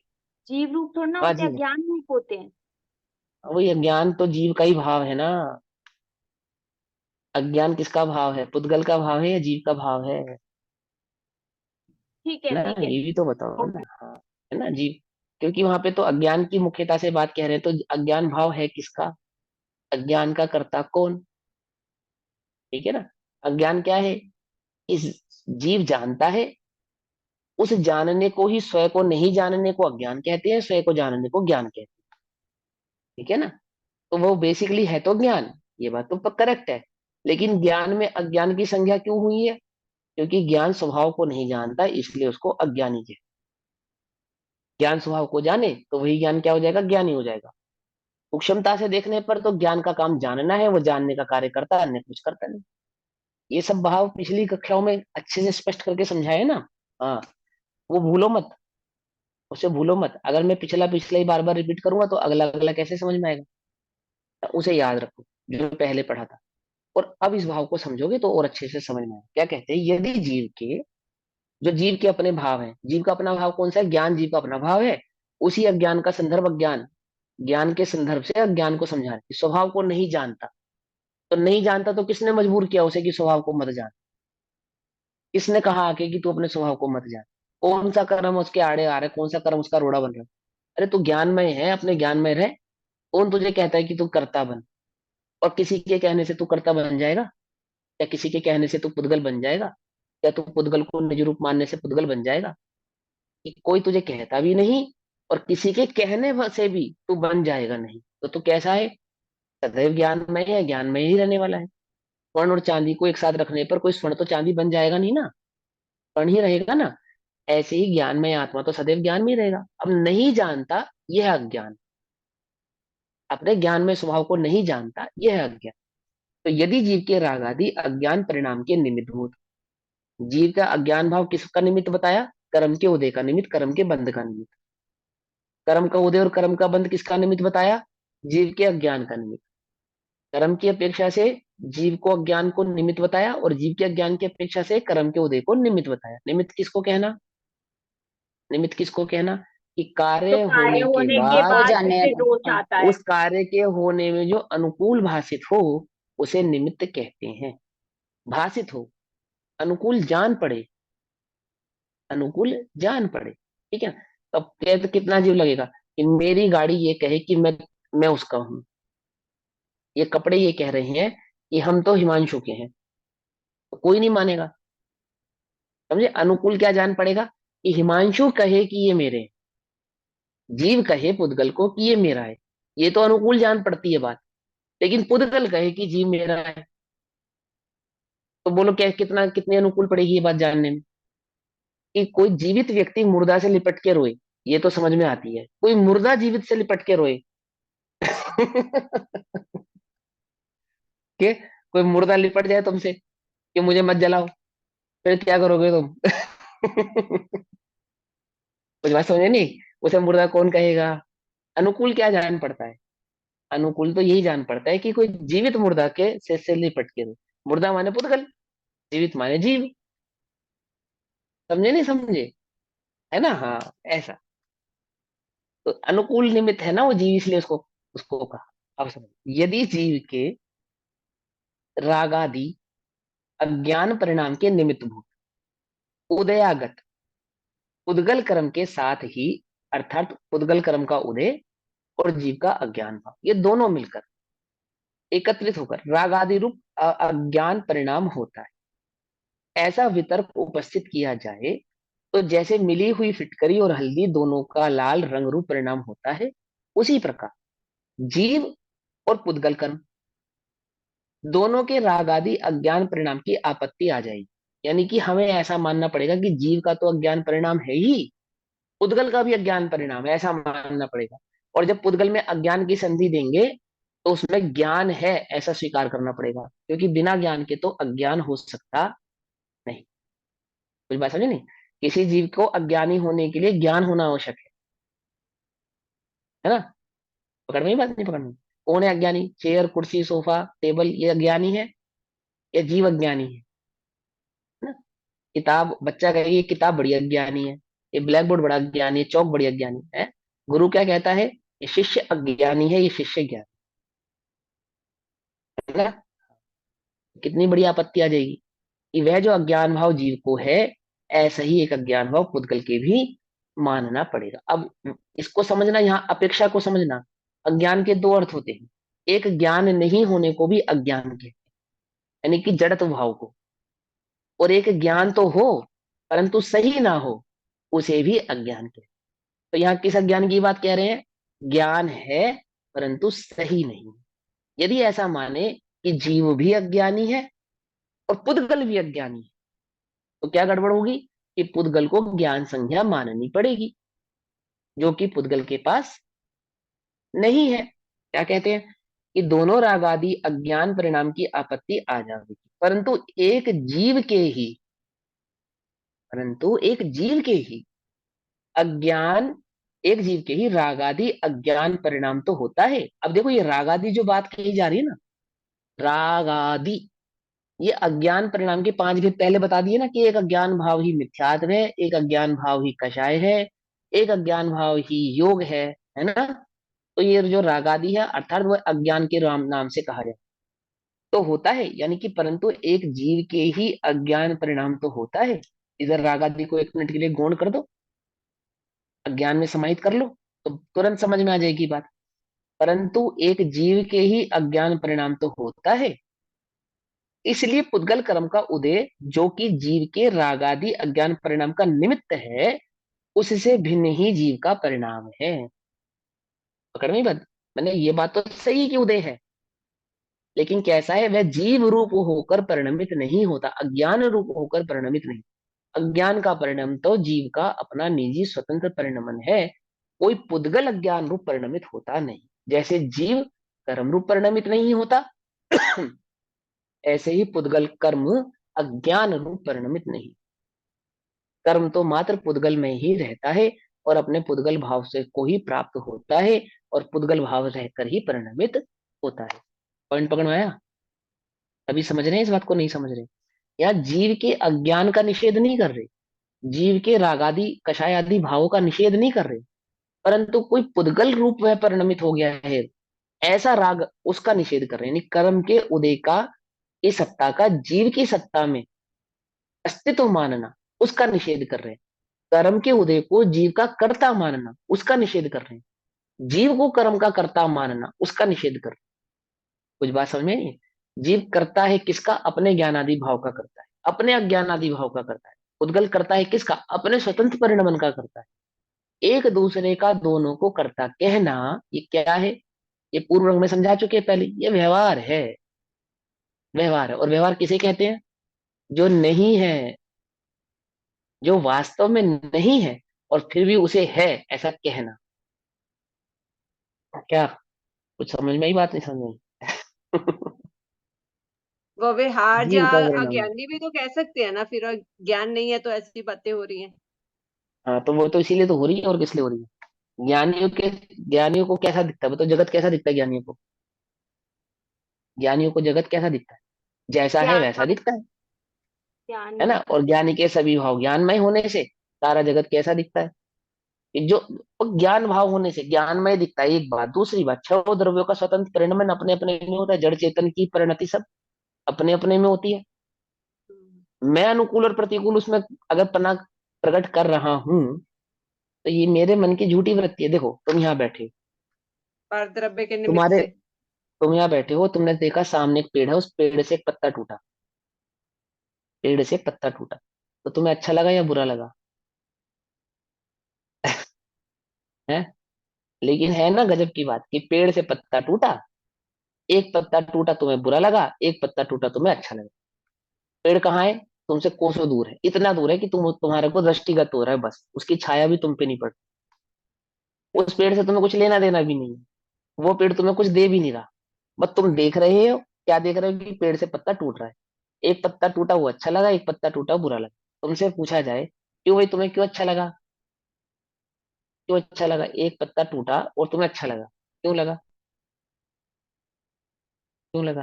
C: जीव रूप थोड़ा ना
A: हाँ
C: होते,
A: जी,
C: अज्ञान रूप होते हैं।
A: वही अज्ञान तो जीव का ही भाव है ना। अज्ञान किसका भाव है? पुद्गल का भाव है या जीव का भाव है? ना,
C: ठीक है।
A: ये भी तो बताओ ना।
C: ओके।
A: हाँ, है ना जीव। क्योंकि वहां पे तो अज्ञान की मुख्यता से बात कह रहे हैं, तो अज्ञान भाव है किसका? अज्ञान का कर्ता कौन? ठीक है ना। अज्ञान क्या है? इस जीव जानता है, उस जानने को ही स्वयं को नहीं जानने को अज्ञान कहते हैं, स्वयं को जानने को ज्ञान कहते हैं। ठीक है ना। तो वो बेसिकली है तो ज्ञान, ये बात तो करेक्ट है। लेकिन ज्ञान में अज्ञान की संज्ञा क्यों हुई है? क्योंकि ज्ञान स्वभाव को नहीं जानता, इसलिए उसको अज्ञानी कहते हैं। ज्ञान स्वभाव को जाने तो वही ज्ञान क्या हो जाएगा? ज्ञानी हो जाएगा। सूक्ष्मता से देखने पर तो ज्ञान का काम जानना है, वो जानने का कार्य करता है, अन्य कुछ करता नहीं। ये सब भाव पिछली कक्षाओं में अच्छे से स्पष्ट करके समझाए ना। हाँ, वो भूलो मत, उसे भूलो मत। अगर मैं पिछला पिछला ही बार बार रिपीट करूंगा तो अगला अगला कैसे समझ में आएगा? तो उसे याद रखो जो पहले पढ़ा था, और अब इस भाव को समझोगे तो और अच्छे से समझ में आएगा। क्या कहते हैं? यदि जीव के, जो जीव के अपने भाव है, जीव का अपना भाव कौन सा है? ज्ञान जीव का अपना भाव है। उसी अज्ञान का संदर्भ अज्ञान, ज्ञान के संदर्भ से अज्ञान को समझा रहे हैं। स्वभाव को नहीं जानता, तो नहीं जानता तो किसने मजबूर किया उसे कि स्वभाव को मत जान? किसने कहा आके कि तू अपने स्वभाव को मत जान? कौन सा कर्म उसके आड़े आ रहा है, कौन सा कर्म उसका रोड़ा बन रहा है? अरे तू ज्ञानमय है, अपने ज्ञान में रह। कौन तुझे कहता है कि तू कर्ता बन? और किसी के कहने से तू कर्ता बन जाएगा? या किसी के कहने से तू पुद्गल बन जाएगा? या तू पुद्गल को निज रूप मानने से पुद्गल बन जाएगा? कि कोई तुझे कहता भी नहीं, और किसी के कहने से भी तू बन जाएगा नहीं, तो तू कैसा है? सदैव ज्ञान में है, ज्ञान में ही रहने वाला है। स्वर्ण और चांदी को एक साथ रखने पर कोई स्वर्ण तो चांदी बन जाएगा नहीं ना, स्वर्ण ही रहेगा ना। ऐसे ही ज्ञान में आत्मा तो सदैव ज्ञान में ही रहेगा। अब नहीं जानता, यह अज्ञान। अपने ज्ञान में स्वभाव को नहीं जानता, यह है अज्ञान। तो यदि जीव के राग आदि अज्ञान परिणाम के निमित्त भूत, जीव का अज्ञान भाव किसका निमित्त बताया? कर्म के उदय का निमित्त, कर्म के बंध का निमित्त। कर्म का उदय और कर्म का बंध किसका निमित्त बताया? जीव के अज्ञान का निमित्त। कर्म की अपेक्षा से जीव को अज्ञान को निमित्त बताया, और जीव के अज्ञान की अपेक्षा से कर्म के उदय को निमित्त बताया। निमित्त किसको कहना? निमित्त किसको कहना? कि
C: तो
A: कार्य
C: कार्य
A: होने के
C: होने के
A: बाद
B: हो
C: बाद
B: जाने
C: उसे दोष
B: वाला।
C: आता है।
A: उस कार्य के होने में जो अनुकूल भाषित हो, उसे निमित्त कहते हैं। भाषित हो, अनुकूल जान पड़े, अनुकूल जान पड़े। ठीक है। तब तो कितना अजीब लगेगा कि मेरी गाड़ी ये कहे कि मैं उसका हूं, ये कपड़े ये कह रहे हैं कि हम तो हिमांशु के हैं, तो कोई नहीं मानेगा। समझे? अनुकूल क्या जान पड़ेगा? कि हिमांशु कहे कि ये मेरे हैं, जीव कहे पुद्गल को कि ये मेरा है, ये तो अनुकूल जान पड़ती है बात। लेकिन पुद्गल कहे कि जीव मेरा है, तो बोलो क्या कितना कितने अनुकूल पड़ेगी ये बात जानने में। कि कोई जीवित व्यक्ति मुर्दा से लिपट के रोए, ये तो समझ में आती है, कोई मुर्दा जीवित से लिपट के रोए कि कोई मुर्दा लिपट जाए तुमसे कि मुझे मत जलाओ, फिर क्या करोगे तुम? कुछ बात समझे नहीं? उसे मुर्दा कौन कहेगा? अनुकूल क्या जान पड़ता है? अनुकूल तो यही जान पड़ता है कि कोई जीवित मुर्दा के से लिपट के रोए। मुर्दा माने पुद्गल, जीवित माने जीव। समझे नहीं समझे? है ना? हाँ, ऐसा। तो अनुकूल निमित्त है ना वो जीव, इसलिए उसको उसको कहा। अब समझ, यदि जीव के रागादि अज्ञान परिणाम के निमित्त भूत उदयागत उद्गल कर्म के साथ ही, अर्थात उद्गल कर्म का उदय और जीव का अज्ञान भाव, ये दोनों मिलकर एकत्रित होकर राग आदि रूप अज्ञान परिणाम होता है। ऐसा वितर्क उपस्थित किया जाए तो जैसे मिली हुई फिटकरी और हल्दी दोनों का लाल रंग रूप परिणाम होता है, उसी प्रकार जीव और पुद्गल कर्म दोनों के राग आदि अज्ञान परिणाम की आपत्ति आ जाएगी। यानी कि हमें ऐसा मानना पड़ेगा कि जीव का तो अज्ञान परिणाम है ही, पुद्गल का भी अज्ञान परिणाम है, ऐसा मानना पड़ेगा। और जब पुद्गल में अज्ञान की संधि देंगे तो उसमें ज्ञान है, ऐसा स्वीकार करना पड़ेगा, क्योंकि बिना ज्ञान के तो अज्ञान हो सकता नहीं। कुछ बात समझे नहीं? किसी जीव को अज्ञानी होने के लिए ज्ञान होना आवश्यक है ना? पकड़ में ही बात, नहीं पकड़ में? कौन है अज्ञानी? चेयर, कुर्सी, सोफा, टेबल, ये अज्ञानी है या जीव अज्ञानी है? ना? किताब, बच्चा कहेगा ये किताब बड़ी अज्ञानी है, ये ब्लैक बोर्ड बड़ा अज्ञानी है, चौक बड़ी अज्ञानी है। गुरु क्या कहता है? ये शिष्य अज्ञानी है, ये शिष्य ज्ञानी है ना? कितनी बड़ी आपत्ति आ जाएगी कि वह जो अज्ञान भाव जीव को है, ऐसा ही एक अज्ञान भाव पुद्गल के भी मानना पड़ेगा। अब इसको समझना, यहाँ अपेक्षा को समझना। अज्ञान के दो अर्थ होते हैं, एक ज्ञान नहीं होने को भी अज्ञान के, यानी कि जड़त्व भाव को, और एक ज्ञान तो हो परंतु सही ना हो, उसे भी अज्ञान के। तो यहाँ किस अज्ञान की बात कह रहे हैं? ज्ञान है परंतु सही नहीं। यदि ऐसा माने कि जीव भी अज्ञानी है और पुद्गल भी अज्ञानी है, तो क्या गड़बड़ होगी? कि पुद्गल को ज्ञान संज्ञा माननी पड़ेगी, जो कि पुद्गल के पास नहीं है। क्या कहते हैं? कि दोनों राग आदि अज्ञान परिणाम की आपत्ति आ जाएगी, एक जीव के ही परंतु एक जीव के ही अज्ञान एक जीव के ही रागादि अज्ञान परिणाम तो होता है। अब देखो ये रागादि जो बात कही जा रही है ना, रागादि, ये अज्ञान परिणाम के पांच भेद पहले बता दिए ना, कि एक अज्ञान भाव ही मिथ्यात्व है, एक अज्ञान भाव ही कषाय है, एक अज्ञान भाव ही योग है ना? तो ये जो रागादि है अर्थात वह अज्ञान के राम नाम से कहा जाए तो होता है, यानी कि परंतु एक जीव के ही अज्ञान परिणाम तो होता है। इधर रागादि को एक मिनट के लिए गौण कर दो, अज्ञान में समाहित कर लो, तो तुरंत समझ में आ जाएगी बात। परंतु एक जीव के ही अज्ञान परिणाम तो होता है, इसलिए पुद्गल कर्म का उदय जो कि जीव के रागादि अज्ञान परिणाम का निमित्त है, उससे भिन्न ही जीव का परिणाम है। पकड़ में बात? मैंने ये बात तो सही है कि उदय है, लेकिन कैसा है? वह जीव रूप होकर परिणमित नहीं होता, अज्ञान रूप होकर परिणमित नहीं। अज्ञान का परिणाम तो जीव का अपना निजी स्वतंत्र परिणमन है, कोई पुद्गल अज्ञान रूप परिणमित होता नहीं। जैसे जीव कर्म रूप परिणमित नहीं होता, ऐसे ही पुद्गल कर्म अज्ञान रूप परिणमित नहीं। कर्म तो मात्र पुद्गल में ही रहता है और अपने पुद्गल भाव से को ही प्राप्त होता है, और पुद्गल भाव रहकर ही परिणमित होता है। पॉइंट पकड़ में आया? अभी समझ रहे हैं इस बात को? नहीं समझ रहे? यहाँ जीव के अज्ञान का निषेध नहीं कर रहे, जीव के रागादि कषाय आदि भावों का निषेध नहीं कर रहे, परंतु कोई पुद्गल रूप वह परिणमित हो गया है, ऐसा राग उसका निषेध कर रहे हैं। यानी कर्म के उदय का, इस सत्ता का जीव की सत्ता में अस्तित्व मानना, उसका निषेध कर रहे हैं। कर्म के उदय को जीव का कर्ता मानना, उसका निषेध कर रहे हैं। जीव को कर्म का कर्ता मानना, उसका निषेध कर रहे हैं। कुछ बात समझ में नहीं? जीव करता है किसका? अपने ज्ञानादि भाव का करता है, अपने अज्ञानादि भाव का करता है। उद्गल करता है किसका? अपने स्वतंत्र परिणमन का करता है। एक दूसरे का दोनों को कर्ता कहना, ये क्या है? ये पूर्व रंग में समझा चुके हैं पहले, ये व्यवहार है। व्यवहार है, और व्यवहार किसे कहते हैं? जो नहीं है, जो वास्तव में नहीं है और फिर भी उसे है ऐसा कहना। क्या कुछ समझ में आई बात, नहीं समझ में?
C: वो व्यवहार
A: जीव
C: या
A: का परिणाम है।
C: अज्ञानी भी तो कह सकते हैं ना फिर, ज्ञान नहीं है तो ऐसी बातें हो रही हैं।
A: हाँ, तो वो तो इसीलिए तो हो रही है, और किस लिए हो रही है? ज्ञानियों को कैसा दिखता है? वो तो जगत कैसा दिखता है ज्ञानियों को? ज्ञानियों को जगत कैसा दिखता है? जैसा है
C: ज्ञान
A: वैसा दिखता है
C: ज्ञान
A: ना। और ज्ञानी के सभी भाव ज्ञानमय होने से सारा जगत कैसा दिखता है? कि जो वो ज्ञान भाव होने से ज्ञानमय दिखता है, एक बात। दूसरी बात, छह द्रव्यों का स्वतंत्र परिणमन अपने अपने में होता है, जड़ चेतन की परिणति सब अपने अपने में होती है। मैं अनुकूल और प्रतिकूल उसमें अगर पना प्रकट कर रहा हूं, तो ये मेरे मन की झूठी वृत्ति है। देखो, तुम यहाँ बैठे हो,
C: पर द्रव्य के निमित्त
A: तुम्हारे
C: से।
A: तुम यहाँ बैठे हो, तुमने देखा सामने एक पेड़ है, उस पेड़ से एक पत्ता टूटा। पेड़ से पत्ता टूटा, तो तुम्हें अच्छा लगा या बुरा लगा? है? लेकिन है ना गजब की बात कि पेड़ से पत्ता टूटा, एक पत्ता टूटा तुम्हें बुरा लगा, एक पत्ता टूटा तुम्हें अच्छा लगा। पेड़ कहाँ है? तुमसे कोसों दूर है, इतना दूर है कि तुम्हारे को दृष्टिगत हो रहा है, बस उसकी छाया भी तुम पे नहीं पड़। उस पेड़ से तुम्हें कुछ लेना देना भी नहीं है, वो पेड़ तुम्हें कुछ दे भी नहीं रहा। बस तुम देख रहे हो, क्या देख रहे हो? कि पेड़ से पत्ता टूट रहा है। एक पत्ता टूटा वो अच्छा लगा, एक पत्ता टूटा वो बुरा लगा। तुमसे पूछा जाए, क्यों भाई, तुम्हें क्यों अच्छा लगा? क्यों अच्छा लगा? एक पत्ता टूटा और तुम्हें अच्छा लगा, क्यों लगा? क्यों लगा?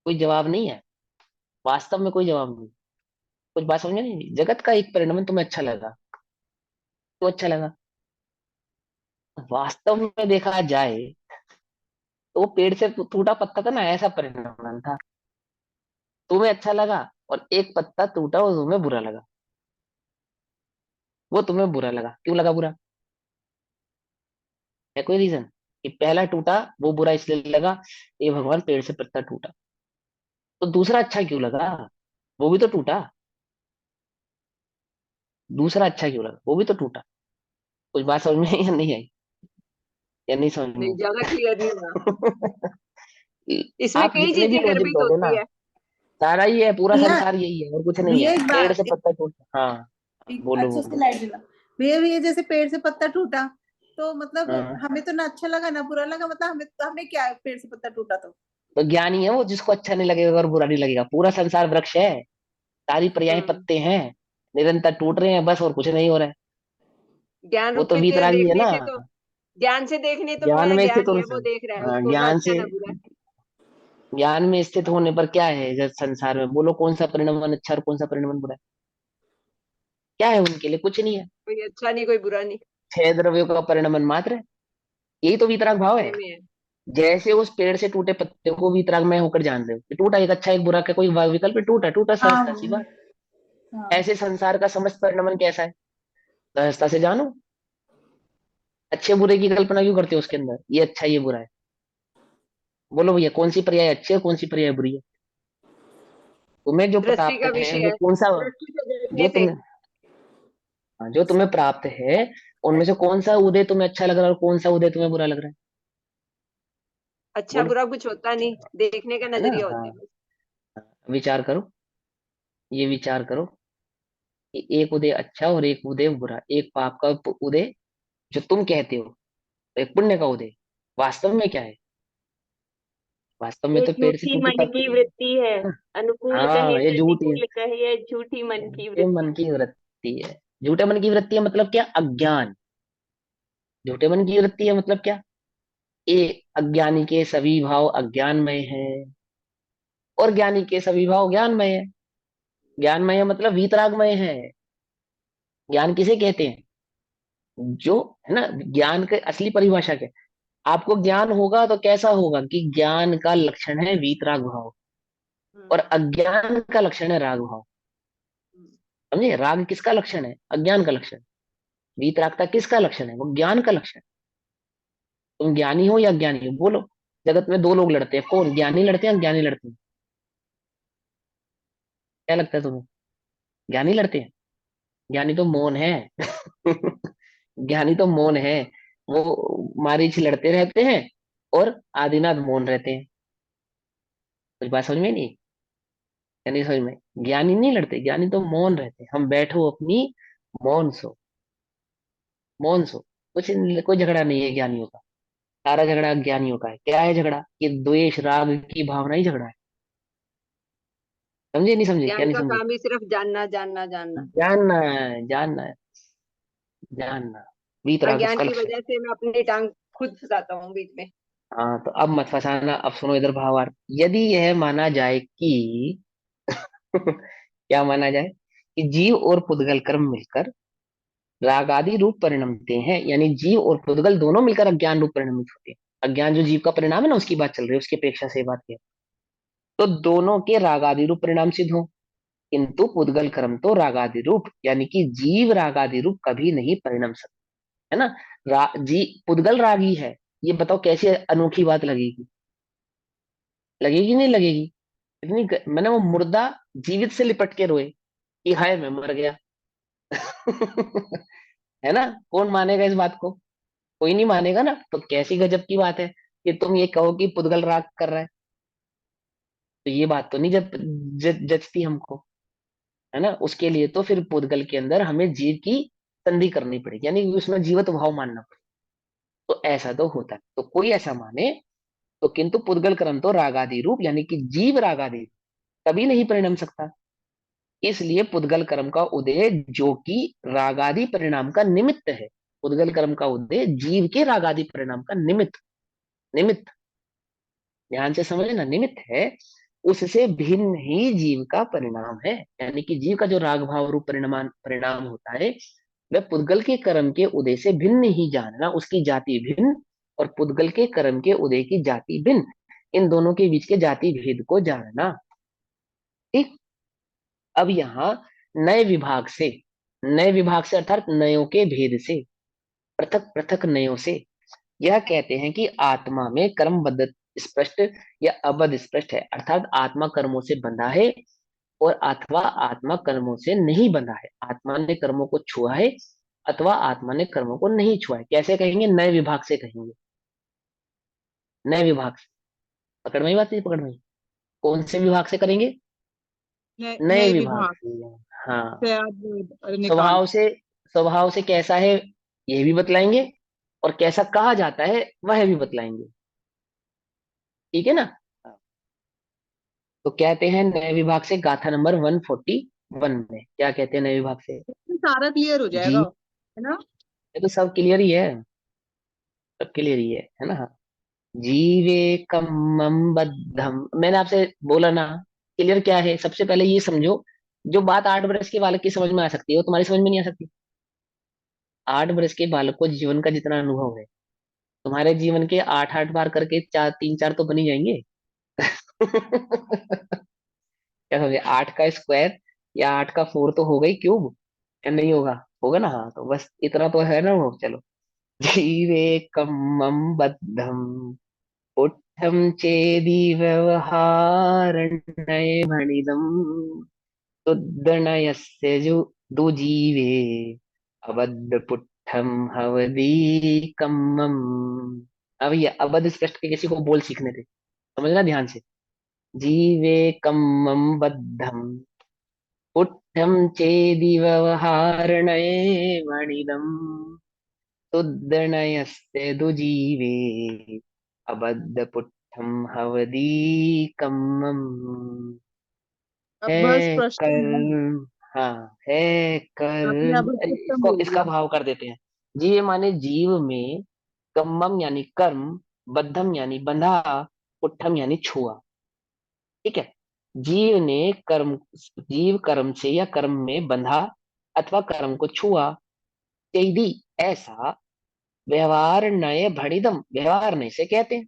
A: कोई जवाब नहीं है, वास्तव में कोई जवाब नहीं। कुछ बात समझ में नहीं आई? जगत का एक परिणाम तुम्हें अच्छा लगा, क्यों अच्छा लगा? वास्तव में देखा जाए तो वो पेड़ से टूटा पत्ता था ना, ऐसा परिणाम था। तुम्हें अच्छा लगा, और एक पत्ता टूटा और तुम्हें बुरा लगा। वो तुम्हें बुरा लगा, क्यों लगा बुरा? है कोई रीजन? कि पहला टूटा वो बुरा इसलिए लगा, ये भगवान पेड़ से पत्ता टूटा। तो दूसरा अच्छा क्यों लगा? वो भी तो टूटा। दूसरा अच्छा क्यों लगा? वो भी तो टूटा। कुछ बात समझ में आई या नहीं आई? या नहीं समझ में
C: नहीं, ज्यादा क्लियर नहीं हुआ।
A: आई?
C: इसमें
A: आप
C: कई
A: जितने भी
C: चीजें
A: लॉजिक
C: गर्भित
A: दोगे ना,
C: होती है।
A: सारा ही है, पूरा
B: भैया
A: संसार यही है और कुछ नहीं है।
B: भैया एक
A: पेड़
B: बात
A: से पत्ता टूटा, हाँ। बोलो
B: अच्छे से
A: बोलो।
B: लाइट जला। भैया जैसे पेड़ से पत्ता टूटा, तो मतलब
A: हाँ,
B: हमें तो ना अच्छा लगा ना बुरा लगा, मतलब हमें क्या है, पेड़ से पत्ता टूटा तो।
A: तो ज्ञानी है वो, जिसको अच्छा नहीं लगेगा और बुरा नहीं लगेगा। पूरा संसार वृक्ष है, सारी पर्याय
C: हम्म
A: पत्ते हैं, निरंतर टूट रहे हैं बस, और कुछ नहीं हो रहा है।
C: ज्ञान
A: वो
C: रूप
A: तो
C: में
A: वीतरागी है
C: देखने
A: ना।
C: से तो, ज्ञान से देखने तो वो
A: ज्ञान
C: है,
A: में स्थित
C: ज्ञानी
A: होने
C: है,
A: से,
C: वो देख रहा है,
A: हाँ,
C: उसको ना अच्छा ना बुरा।
A: ज्ञान में स्थित होने पर क्या है जब संसार में? बोलो कौन सा परिणाम अच्छा और कौन सा परिणाम बुरा है? क्या है उनके लिए? कुछ नहीं है।
C: कोई अच्छा नहीं कोई बुरा नहीं।
A: छह द्रव्यों का परिणाम मात्र है। यही तो वीतराग भाव है।
C: अपने में है।
A: जैसे उस पेड़ से टूटे पत्ते को वीतराग में होकर जान रहे हो कि टूटा, एक अच्छा एक बुरा का कोई विकल्प है? टूटा टूटा,
B: हाँ
A: सहजता सी बात।
B: हाँ।
A: ऐसे संसार का समस्त परिणाम कैसा है? सहजता से जानो। अच्छे बुरे की कल्पना क्यों करते हो उसके अंदर? ये अच्छा ये बुरा है। बोलो भैया, कौन सी पर्याय अच्छी है, कौन सी पर्याय बुरी है? तुम्हें जो
C: दृष्टि
A: प्राप्त
C: का
A: है
C: विषय
A: वो
C: है,
A: कौन सा?
C: दृष्टि से देखने
A: जो
C: से।
A: तुम्हें हाँ, जो तुम्हें प्राप्त है, उनमें से कौन सा उदय तुम्हें अच्छा लग रहा है और कौन सा उदय तुम्हें बुरा लग रहा है?
C: अच्छा
A: बोलो।
C: बुरा कुछ होता नहीं, देखने का
A: है ना?
C: नजरिया
A: हाँ,
C: होता है बस।
A: विचार करो, ये विचार करो कि एक उदय अच्छा और एक उदय बुरा, एक पाप का उदय जो तुम कहते हो, एक पुण्य का उदय। वास्तव में क्या है? वास्तव में
C: ये
A: तो पेड़ से
C: झूठी
A: टूटी
C: मन की
A: पत्ती
C: वृत्ति है।
A: है।
C: अनुकूल कहे
A: हाँ, ये झूठी है।
C: प्रतिकूल कहे, झूठी मन की
A: झूठे मन
C: वृत्ति।
A: की वृत्ति है। झूठे मन की वृत्ति है मतलब क्या? अज्ञान। झूठे मन की वृत्ति है मतलब क्या? ये अज्ञानी के सभी भाव अज्ञानमय है, और ज्ञानी के सभी भाव ज्ञानमय है। ज्ञानमय है मतलब वीतरागमय है। ज्ञान किसे कहते हैं? जो, है ना, ज्ञान के असली परिभाषा क्या है? आपको ज्ञान होगा तो कैसा होगा? कि ज्ञान का लक्षण है वीतराग भाव, और
C: हम्म,
A: अज्ञान का लक्षण है राग भाव।
C: हम्म।
A: समझे? राग किसका लक्षण है? अज्ञान का लक्षण। वीतरागता किसका लक्षण है? वो ज्ञान का लक्षण। तुम ज्ञानी हो या अज्ञानी हो, बोलो। जगत में दो लोग लड़ते हैं, कौन? ज्ञानी लड़ते हैं, अज्ञानी लड़ते हैं? क्या लगता है तुम्हें? ज्ञानी लड़ते हैं। ज्ञानी तो मौन है। ज्ञानी तो मौन है। वो मारीच लड़ते रहते हैं, और आदिनाथ मौन रहते हैं। कुछ बात समझ में नहीं? या नहीं समझ में? ज्ञानी नहीं लड़ते, ज्ञानी तो मौन रहते हैं। हम बैठो अपनी, मौन सो, मौन सो। कुछ कोई झगड़ा नहीं है ज्ञानियों का। सारा झगड़ा ज्ञानियों का है। क्या है झगड़ा? ये द्वेष राग की भावना ही झगड़ा है। समझे नहीं समझे? क्या
C: ज्ञान
A: नहीं
C: का
A: समझे?
C: काम ही सिर्फ जानना जानना जानना।
A: जानना है, जानना है, जानना। वीतराग
C: अज्ञान
A: उसका
C: की
A: लक्षण है।
C: वजह से मैं अपनी टांग खुद फंसाता हूँ बीच में।
A: हाँ तो अब मत फसाना, अब सुनो इधर भावार्थ। यदि यह माना जाए कि क्या माना जाए? कि जीव और पुद्गल कर्म मिलकर राग आदि रूप परिणमते हैं, यानी जीव और पुद्गल दोनों मिलकर अज्ञान रूप परिणमित होते हैं। अज्ञान जो जीव का परिणाम है ना, उसकी बात चल रही है, उसकी अपेक्षा से बात की है। तो दोनों के राग आदि रूप परिणाम सिद्ध हो, किंतु पुद्गल कर्म तो रागादि रूप, यानी कि जीव रागादि रूप कभी नहीं परिणम सकता, है ना। जी पुद्गल रागी है। ये बताओ कैसी अनोखी बात लगेगी? लगेगी नहीं लगेगी? मैंने वो मुर्दा जीवित से लिपट के रोए कि हाय मैं मर गया। है ना? कौन मानेगा इस बात को? कोई नहीं मानेगा ना। तो कैसी गजब की बात है कि तुम ये कहो कि पुद्गल राग कर रहा है। तो ये बात तो नहीं जचती हमको, है ना। उसके लिए तो फिर पुद्गल के अंदर हमें जीव की संधि करनी पड़ेगी, यानी कि उसमें जीवत भाव मानना पड़ेगा। तो ऐसा तो होता है, तो कोई ऐसा माने तो किंतु पुद्गल कर्म तो रागादि रूप, यानी कि जीव रागादि रूप कभी नहीं परिणम सकता। इसलिए पुद्गल कर्म का उदय जो कि रागादि परिणाम का निमित्त है, पुद्गल कर्म का उदय जीव के रागादि परिणाम का निमित्त, निमित्त, ध्यान से समझे ना, निमित्त है। उससे भिन्न ही जीव का परिणाम है, यानी कि जीव का जो राग भाव रूप परिणाम परिणाम होता है, वह पुद्गल के कर्म के उदय से भिन्न ही जानना, उसकी जाति भिन्न और पुद्गल के कर्म के उदय की जाति भिन्न, इन दोनों के बीच के जाति भेद को जानना। ठीक। अब यहाँ नए विभाग से, नए विभाग से अर्थात नयों के भेद से, पृथक पृथक नयों से यह कहते हैं कि आत्मा में कर्मबद्ध स्पष्ट या अबद्ध स्पष्ट है, अर्थात आत्मा कर्मों से बंधा है और अथवा आत्मा कर्मों से नहीं बंधा है। आत्मा ने कर्मों को छुआ है अथवा आत्मा ने कर्मों को नहीं छुआ है। कैसे कहेंगे? नए विभाग से कहेंगे, नए विभाग से। पकड़ में ही बात नहीं? पकड़ में ही? कौन से विभाग से करेंगे? नए
B: नए
A: विभाग
B: विभाग
A: से। हाँ।
B: से आप निकाल।
A: स्वभाव से, स्वभाव से कैसा है ये भी बतलाएंगे, और कैसा कहा जाता है वह भी बतलाएंगे। ठीक है ना। तो कहते हैं नए विभाग से, गाथा नंबर 141 में क्या कहते हैं नए विभाग से?
B: सारा क्लियर हो
A: जी,
B: जाएगा, है ना।
A: ये तो सब क्लियर ही है, सब क्लियर ही है ना। जीवे कम्मम बद्धम, मैंने आपसे बोला ना। क्लियर क्या है? सबसे पहले ये समझो, जो बात 8 वर्ष के बालक की समझ में आ सकती है वो तुम्हारी समझ में नहीं आ सकती। 8 वर्ष के बालक को जीवन का जितना अनुभव है, तुम्हारे जीवन के 8 8 बार करके चार, 3 4 तो बन ही जाएंगे। क्या समझे? 8 का स्क्वायर या 8 का 4 तो होगा ही क्यूब, या नहीं होगा? होगा ना। हाँ तो बस इतना तो है ना वो। चलो। जीवेकमं बद्धं पुट्ठं चेदि व्यवहारण्यमणिदम् तुद्दनयस्य दुजीवे अबद्ध पुट्ठं हवदी कम्मम। अब ये अबद्ध स्पष्ट के किसी को बोल सीखने थे, समझना ध्यान से। जीवे कम्मम बद्धं पुट्ठं चेदि व्यवहारण्यमणिदम् तुद्दनयस्य दुजीवे अबद्धपुट्ठं हवदीकम्मम्।
B: अब बस
A: है
B: प्रश्न है।
A: कर्म, हाँ है
B: आपने
A: कर्म।
B: अब
A: अरे
B: उत्तम
A: इसको,
B: बोल
A: इसका
B: दिया।
A: भाव कर देते हैं। जीव माने जीव में, कम्मम यानी कर्म, बद्धम यानी बंधा, पुट्ठम यानी छुआ। ठीक है। जीव ने कर्म, जीव कर्म से या कर्म में बंधा अथवा कर्म को छुआ, चैदी ऐसा, व्यवहार नए भणिदम, व्यवहार नय से कहते हैं।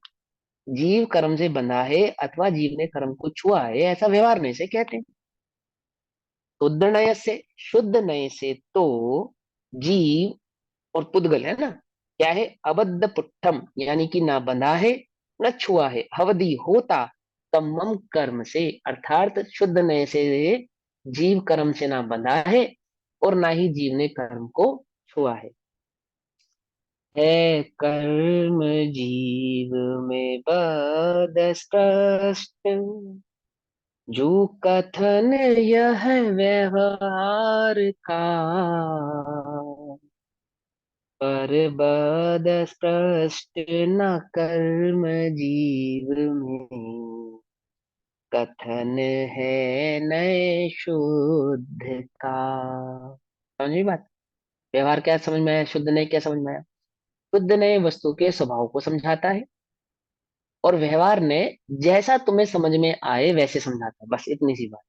A: जीव कर्म से बंधा है अथवा जीव ने कर्म को छुआ है, ऐसा व्यवहार नय से कहते हैं। शुद्ध नय से, शुद्ध नय से तो जीव और पुद्गल है ना, क्या है? अबद्ध पुट्ठम, यानी कि ना बंधा है न छुआ है, हवदी होता कम्मम कर्म से, अर्थात शुद्ध नय से जीव कर्म से ना बंधा है और ना ही जीव ने कर्म को छुआ है। है कर्म जीव में बद स्पष्ट, जो कथन यह व्यवहार का, पर बद स्पष्ट न कर्म जीव में, कथन है नए शुद्ध का। समझी बात? व्यवहार क्या समझ में आया, शुद्ध ने क्या समझ में आया? शुद्ध ने वस्तु के स्वभाव को समझाता है, और व्यवहार ने जैसा तुम्हें समझ में आए वैसे समझाता है, बस इतनी सी बात।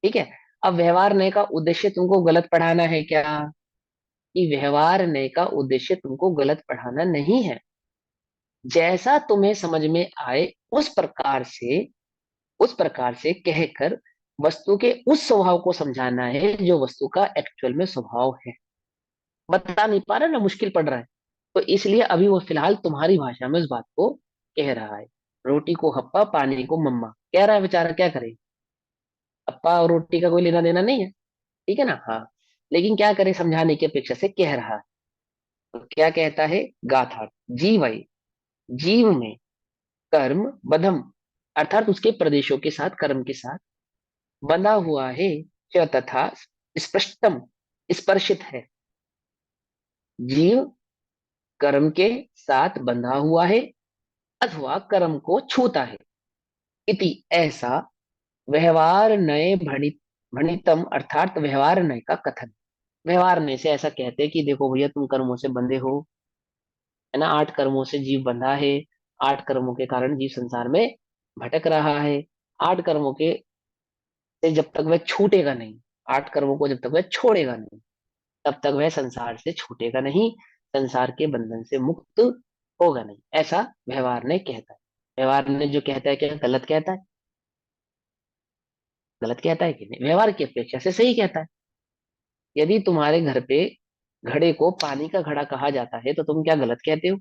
A: ठीक है। अब व्यवहार ने का उद्देश्य तुमको गलत पढ़ाना है क्या? कि व्यवहार ने का उद्देश्य तुमको गलत पढ़ाना नहीं है। जैसा तुम्हें समझ में आए उस प्रकार से कहकर वस्तु के उस स्वभाव को समझाना है जो वस्तु का एक्चुअल में स्वभाव है। बता नहीं पा रहा ना, मुश्किल पड़ रहा है। तो इसलिए अभी वो फिलहाल तुम्हारी भाषा में उस बात को कह रहा है। रोटी को हप्पा, पानी को मम्मा कह रहा है बेचारा, क्या करे? हप्पा और रोटी का कोई लेना देना नहीं है, ठीक है ना? हाँ। लेकिन क्या करे, समझाने की अपेक्षा से कह रहा है। तो क्या कहता है? गाथा जीव है, जीव में कर्म बधम, अर्थात उसके प्रदेशों के साथ, कर्म के साथ बंधा हुआ है। च तथा स्पष्टम, स्पर्शित है। जीव कर्म के साथ बंधा हुआ है अथवा कर्म को छूता है। इति ऐसा व्यवहार नए भणितम, अर्थात व्यवहार नय का कथन। व्यवहार नय से ऐसा कहते हैं कि देखो भैया, तुम कर्मों से बंधे हो, है ना? 8 कर्मों से जीव बंधा है। 8 कर्मों के कारण जीव संसार में भटक रहा है। 8 कर्मों के से जब तक वह छूटेगा नहीं, 8 कर्मों को जब तक वह छोड़ेगा नहीं, तब तक वह संसार से छूटेगा नहीं, संसार के बंधन से मुक्त होगा नहीं, ऐसा व्यवहार ने कहता है। व्यवहार ने जो कहता है, क्या गलत कहता है? गलत कहता है कि नहीं? व्यवहार की अपेक्षा से सही कहता है। यदि तुम्हारे घर पे घड़े को पानी का घड़ा कहा जाता है, तो तुम क्या गलत कहते हो?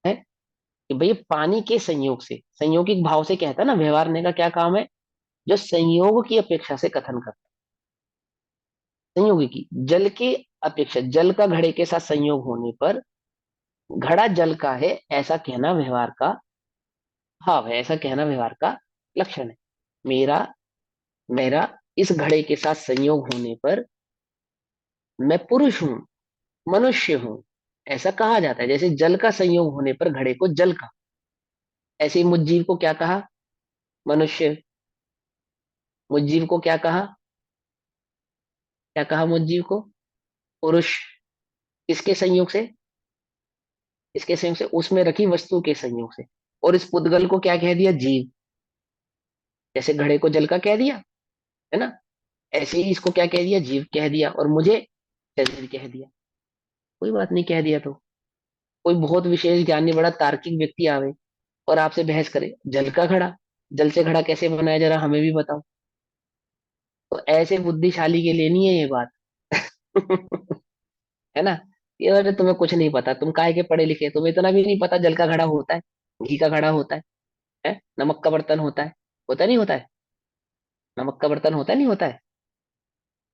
A: है कि भाई पानी के संयोग से, संयोगिक भाव से कहता है ना। व्यवहार ने का क्या काम है? जो संयोग की अपेक्षा से कथन करता है। संयोगिकी, जल के अपेक्षा, जल का घड़े के साथ संयोग होने पर घड़ा जल का है, ऐसा कहना व्यवहार का भाव है, ऐसा कहना व्यवहार का लक्षण है। मेरा मेरा इस घड़े के साथ संयोग होने पर मैं पुरुष हूं, मनुष्य हूं, ऐसा कहा जाता है। जैसे जल का संयोग होने पर घड़े को जल का, ऐसे ही मुज्जीव को क्या कहा? मनुष्य। मुज्जीव को क्या कहा? क्या कहा मुज्जीव को? पुरुष। किसके संयोग से? इसके संयोग से, उसमें रखी वस्तु के संयोग से। और इस पुद्गल को क्या कह दिया? जीव। जैसे घड़े को जल का कह दिया, है ना? ऐसे ही इसको क्या कह दिया? जीव कह दिया। और मुझे शरीर कह दिया। कोई बात नहीं, कह दिया तो। कोई बहुत विशेष ज्ञानी, बड़ा तार्किक व्यक्ति आवे और आपसे बहस करे, जल का घड़ा, जल से घड़ा कैसे बनाया, जरा हमें भी बताओ। तो ऐसे बुद्धिशाली के लिए नहीं है ये बात। है ना? ये अरे तुम्हें कुछ नहीं पता, तुम काहे के पढ़े लिखे, तुम्हें इतना भी नहीं पता जल का घड़ा होता है, घी का घड़ा होता है, नमक का बर्तन होता नहीं होता है? नमक का बर्तन होता नहीं होता है?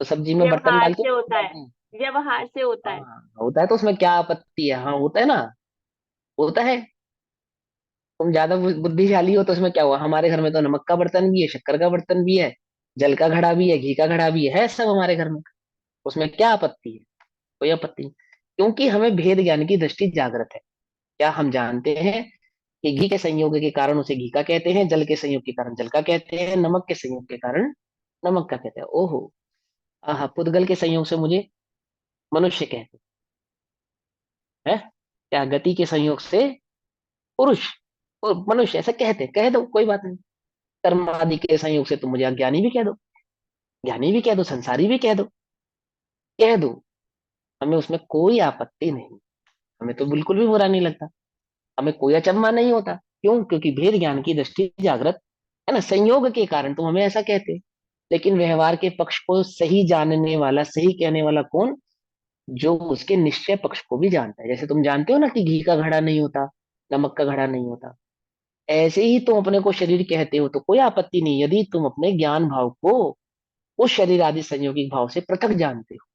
A: तो सब्जी में बर्तन
C: व्यवहार
A: डाल के
C: से होता है,
A: डालते हैं।
C: व्यवहार से होता है।
A: हाँ होता है, तो उसमें क्या आपत्ति है? हाँ होता है ना, होता है। तुम ज्यादा बुद्धिशाली हो तो उसमें क्या हुआ? हमारे घर में तो नमक का बर्तन भी है, शक्कर का बर्तन भी है, जल का घड़ा भी है, घी का घड़ा भी है सब हमारे घर में। उसमें क्या आपत्ति है? कोई आपत्ति नहीं। क्योंकि हमें भेद ज्ञान की दृष्टि जागृत है। क्या हम जानते हैं कि घी के संयोग के कारण उसे घी का कहते हैं, जल के संयोग के कारण जल का कहते हैं, नमक के संयोग के कारण नमक का कहते हैं। ओहो, आहा, पुद्गल के संयोग से मुझे मनुष्य कहते हैं, क्या गति के संयोग से पुरुष और मनुष्य ऐसा कहते हैं, कह दो, कोई बात नहीं। कर्म आदि के संयोग से तुम मुझे अज्ञानी भी कह दो, ज्ञानी भी कह दो, संसारी भी कह दो, कह दो। हमें उसमें कोई आपत्ति नहीं, हमें तो बिल्कुल भी बुरा नहीं लगता, हमें कोई अचंभा नहीं होता। क्यों? क्योंकि भेद ज्ञान की दृष्टि जागृत है ना। संयोग के कारण तुम हमें ऐसा कहते। लेकिन व्यवहार के पक्ष को सही जानने वाला, सही कहने वाला कौन? जो उसके निश्चय पक्ष को भी जानता है। जैसे तुम जानते हो ना कि घी का घड़ा नहीं होता, नमक का घड़ा नहीं होता, ऐसे ही तुम अपने को शरीर कहते हो, तो कोई आपत्ति नहीं यदि तुम अपने ज्ञान भाव को उस शरीर आदि संयोगिक भाव से पृथक जानते हो।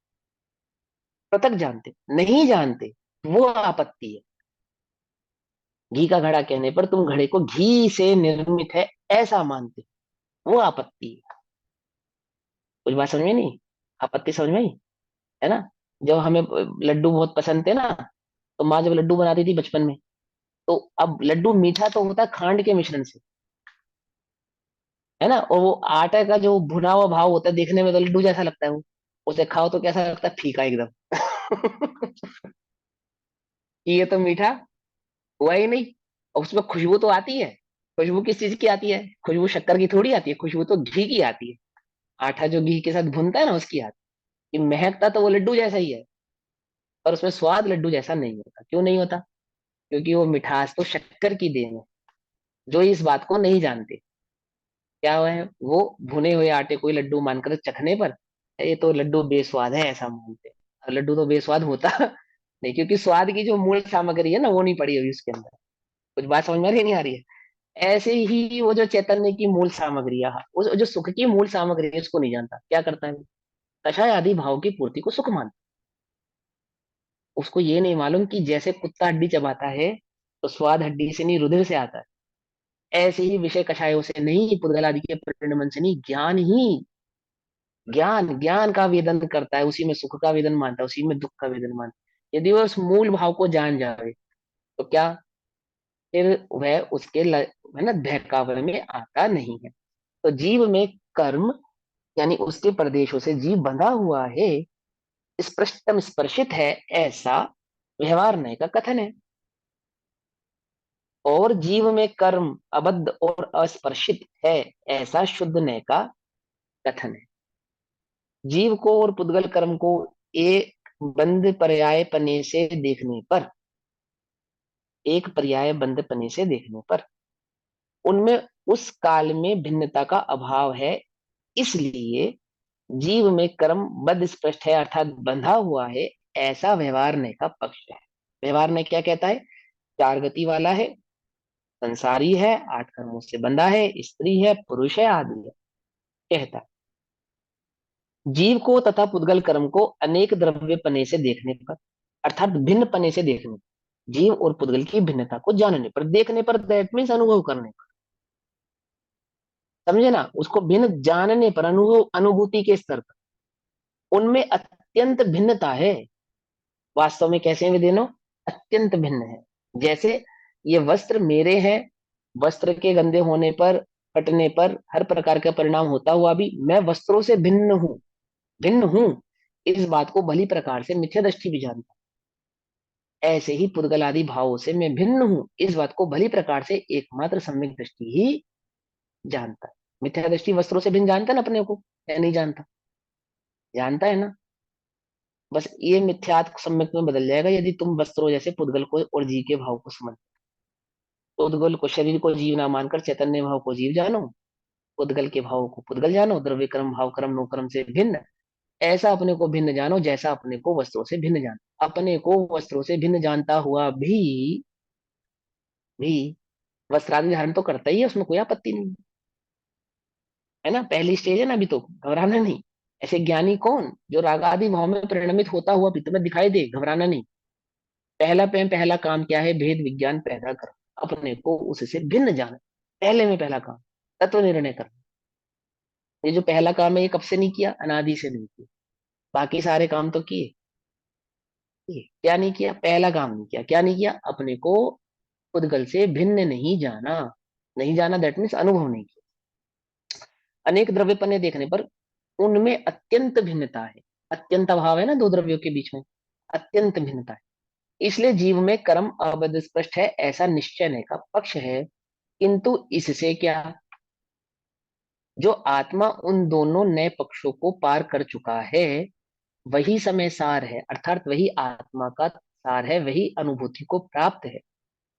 A: पृथक जानते, नहीं जानते, वो आपत्ति है। घी का घड़ा कहने पर तुम घड़े को घी से निर्मित है ऐसा मानते हो, वो आपत्ति है। कुछ बात समझ में नहीं? आपत्ति समझ में आई? है ना? जब हमें लड्डू बहुत पसंद थे ना, तो माँ जब लड्डू बनाती थी बचपन में, तो अब लड्डू मीठा तो होता है खांड के मिश्रण से, है ना, और वो आटे का जो भुना हुआ भाव होता है देखने में तो लड्डू जैसा लगता है वो, उसे खाओ तो कैसा लगता है, फीका एकदम। कि ये तो मीठा हुआ ही नहीं। और उसमें खुशबू तो आती है। खुशबू किस चीज की आती है? खुशबू शक्कर की थोड़ी आती है, खुशबू तो घी की आती है। आटा जो घी के साथ भुनता है ना, उसकी आती है। ये महकता तो वो लड्डू जैसा ही है, पर उसमें स्वाद लड्डू जैसा नहीं होता। क्यों नहीं होता? क्योंकि वो मिठास तो शक्कर की देन है। जो इस बात को नहीं जानते, क्या हुआ है, वो भुने हुए आटे को ही लड्डू मानकर चखने पर ये तो लड्डू बेस्वाद है ऐसा मानते हैं। और लड्डू तो बेस्वाद होता नहीं, क्योंकि स्वाद की जो मूल सामग्री है ना, वो नहीं पड़ी हुई उसके अंदर। कुछ बात समझ में आ रही है, नहीं आ रही है? ऐसे ही वो जो चैतन्य की मूल सामग्री है, उस जो सुख की मूल सामग्री है, उसको नहीं जानता। क्या करता है वो? कषाय आदि भाव की पूर्ति को सुख मानता है। उसको ये नहीं मालूम कि जैसे कुत्ता हड्डी चबाता है, तो स्वाद हड्डी से नहीं, रुधिर से आता है। ऐसे ही विषय कषायों से नहीं, पुद्गल आदि के परिणमन से नहीं, ज्ञान ही, ज्ञान ज्ञान का वेदन करता है, उसी में सुख का वेदन मानता है, उसी में दुख का वेदन मानता है। यदि वह उस मूल भाव को जान जाए, तो क्या, फिर वह उसके है ना, बहकावे में आता नहीं है। तो जीव में कर्म, यानी उसके प्रदेशों से जीव बंधा हुआ है, स्पृष्टम स्पर्शित है, ऐसा व्यवहार न्याय का कथन है। और जीव में कर्म अबद्ध और अस्पर्शित है, ऐसा शुद्ध न्याय का कथन है। जीव को और पुद्गल कर्म को एक बंद पर्याय पने से देखने पर, एक पर्याय बंद पने से देखने पर उनमें उस काल में भिन्नता का अभाव है, इसलिए जीव में कर्म बद स्पष्ट है, अर्थात बंधा हुआ है, ऐसा व्यवहार ने का पक्ष है। व्यवहार ने क्या कहता है? चार गति वाला है, संसारी है, आठ कर्मों से बंधा है, स्त्री है, पुरुष है, आदि है। कहता है जीव को तथा पुद्गल कर्म को अनेक द्रव्य पने से देखने पर, अर्थात भिन्न पने से देखने पर, जीव और पुद्गल की भिन्नता को जानने पर, देखने पर, दैट मीन्स अनुभव करने पर, समझे ना, उसको भिन्न जानने पर, अनुभव अनुभूति के स्तर पर उनमें अत्यंत भिन्नता है। वास्तव में कैसे हैं वे दोनों? अत्यंत भिन्न है। जैसे ये वस्त्र मेरे हैं, वस्त्र के गंदे होने पर, फटने पर हर प्रकार का परिणाम होता हुआ भी मैं वस्त्रों से भिन्न हूं, भिन्न हूं, इस बात को भली प्रकार से मिथ्या दृष्टि भी जानता है। ऐसे ही पुद्गल आदि भावों से मैं भिन्न हूं, इस बात को भली प्रकार से एकमात्र सम्यक दृष्टि ही जानता है। मिथ्या दृष्टि वस्त्रों से भिन्न जानता है ना अपने को, या नहीं जानता? जानता है ना। बस ये मिथ्यात्व सम्यक में बदल जाएगा यदि तुम वस्त्रों जैसे पुद्गल को और जीव के भाव को समझ। पुद्गल को, शरीर को जीव ना मानकर चैतन्य भाव को जीव जानो, पुद्गल के भाव को पुद्गल जानो, द्रव्य कर्म भाव कर्म नो कर्म से भिन्न, ऐसा अपने को भिन्न जानो जैसा अपने को वस्त्रों से भिन्न जानो। अपने को वस्त्रों से भिन्न जानता हुआ भी वस्त्रादि धारण तो करता ही है, उसमें कोई आपत्ति नहीं है ना। पहली स्टेज है ना, अभी तो घबराना नहीं। ऐसे ज्ञानी कौन? जो राग आदि भाव में परिणमित होता हुआ भी तुम्हें दिखाई दे, घबराना नहीं। पहला काम क्या है? भेद विज्ञान पैदा कर, अपने को उससे भिन्न जाना। पहले में पहला काम तत्व निर्णय कर। ये जो पहला काम है, ये कब से नहीं किया? अनादि से नहीं किया। बाकी सारे काम तो किए। क्या नहीं किया? पहला काम नहीं किया। क्या नहीं किया? अपने को उद्गल से भिन्न नहीं जाना। नहीं जाना दैट मीन्स अनुभव नहीं किया। अनेक द्रव्यपने देखने पर उनमें अत्यंत भिन्नता है। अत्यंत अभाव है ना दो द्रव्यों के बीच में, अत्यंत भिन्नता है। इसलिए जीव में कर्म अबद्ध स्पष्ट है, ऐसा निश्चय नहीं का पक्ष है। किंतु इससे क्या, जो आत्मा उन दोनों नए पक्षों को पार कर चुका है, वही समय सार है, अर्थात वही आत्मा का सार है, वही अनुभूति को प्राप्त है।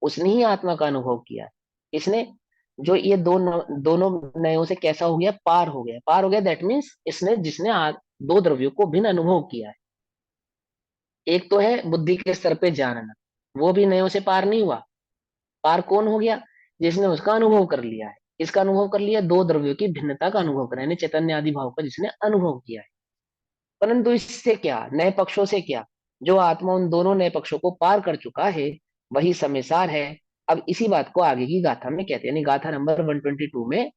A: उसने ही आत्मा का अनुभव किया है। इसने जो ये दोनों नयों से कैसा हो गया? पार हो गया। पार हो गया दैट मीन्स इसने, जिसने दो द्रव्यों को भिन्न अनुभव किया है। एक तो है बुद्धि के स्तर पे जानना, वो भी नयों से पार नहीं हुआ। पार कौन हो गया? जिसने उसका अनुभव कर लिया है। इसका अनुभव कर लिया, दो द्रव्यों की भिन्नता का अनुभव करा, यानी चैतन्य आदि भाव का जिसने अनुभव किया है। परंतु इससे क्या, नए पक्षों से क्या, जो आत्मा उन दोनों नए पक्षों को पार कर चुका है वही समयसार है। अब इसी बात को आगे की गाथा में कहते हैं, यानी गाथा नंबर 122 में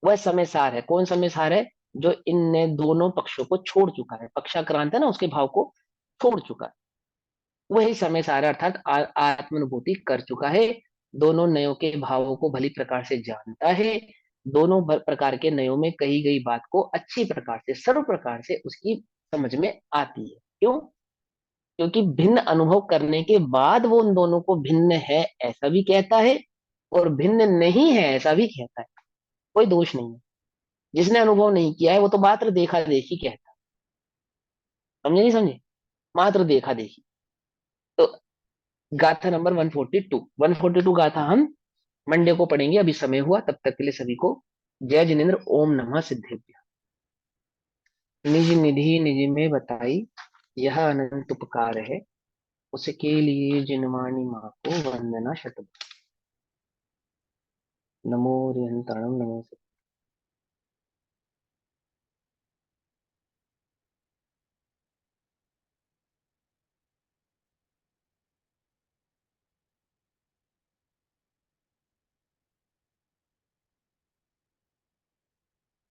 A: वह समयसार है। कौन समयसार है? जो इन दोनों पक्षों को छोड़ चुका है, पक्षाक्रांत है ना, उसके भाव को छोड़ चुका है, वही समयसार है, अर्थात आत्मानुभूति कर चुका है, दोनों नयों के भावों को भली प्रकार से जानता है, दोनों प्रकार के नयों में कही गई बात को अच्छी प्रकार से, सर्व प्रकार से उसकी समझ में आती है। क्यों? क्योंकि भिन्न अनुभव करने के बाद वो उन दोनों को भिन्न है ऐसा भी कहता है और भिन्न नहीं है ऐसा भी कहता है। कोई दोष नहीं है। जिसने अनुभव नहीं किया है वो तो मात्र देखा देखी कहता है। समझे नहीं समझे? मात्र देखा देखी। तो गाथा नंबर 142, 142 गाथा हम मंडे को पढ़ेंगे। अभी समय हुआ, तब तक के लिए सभी को जय जिनेन्द्र, ओम नमः सिद्धेभ्य। निज निधि निज में बताई, यह अनंत उपकार है, उसके लिए जिनवाणी माँ को वंदना शत। नमो रिहंताणम, नमो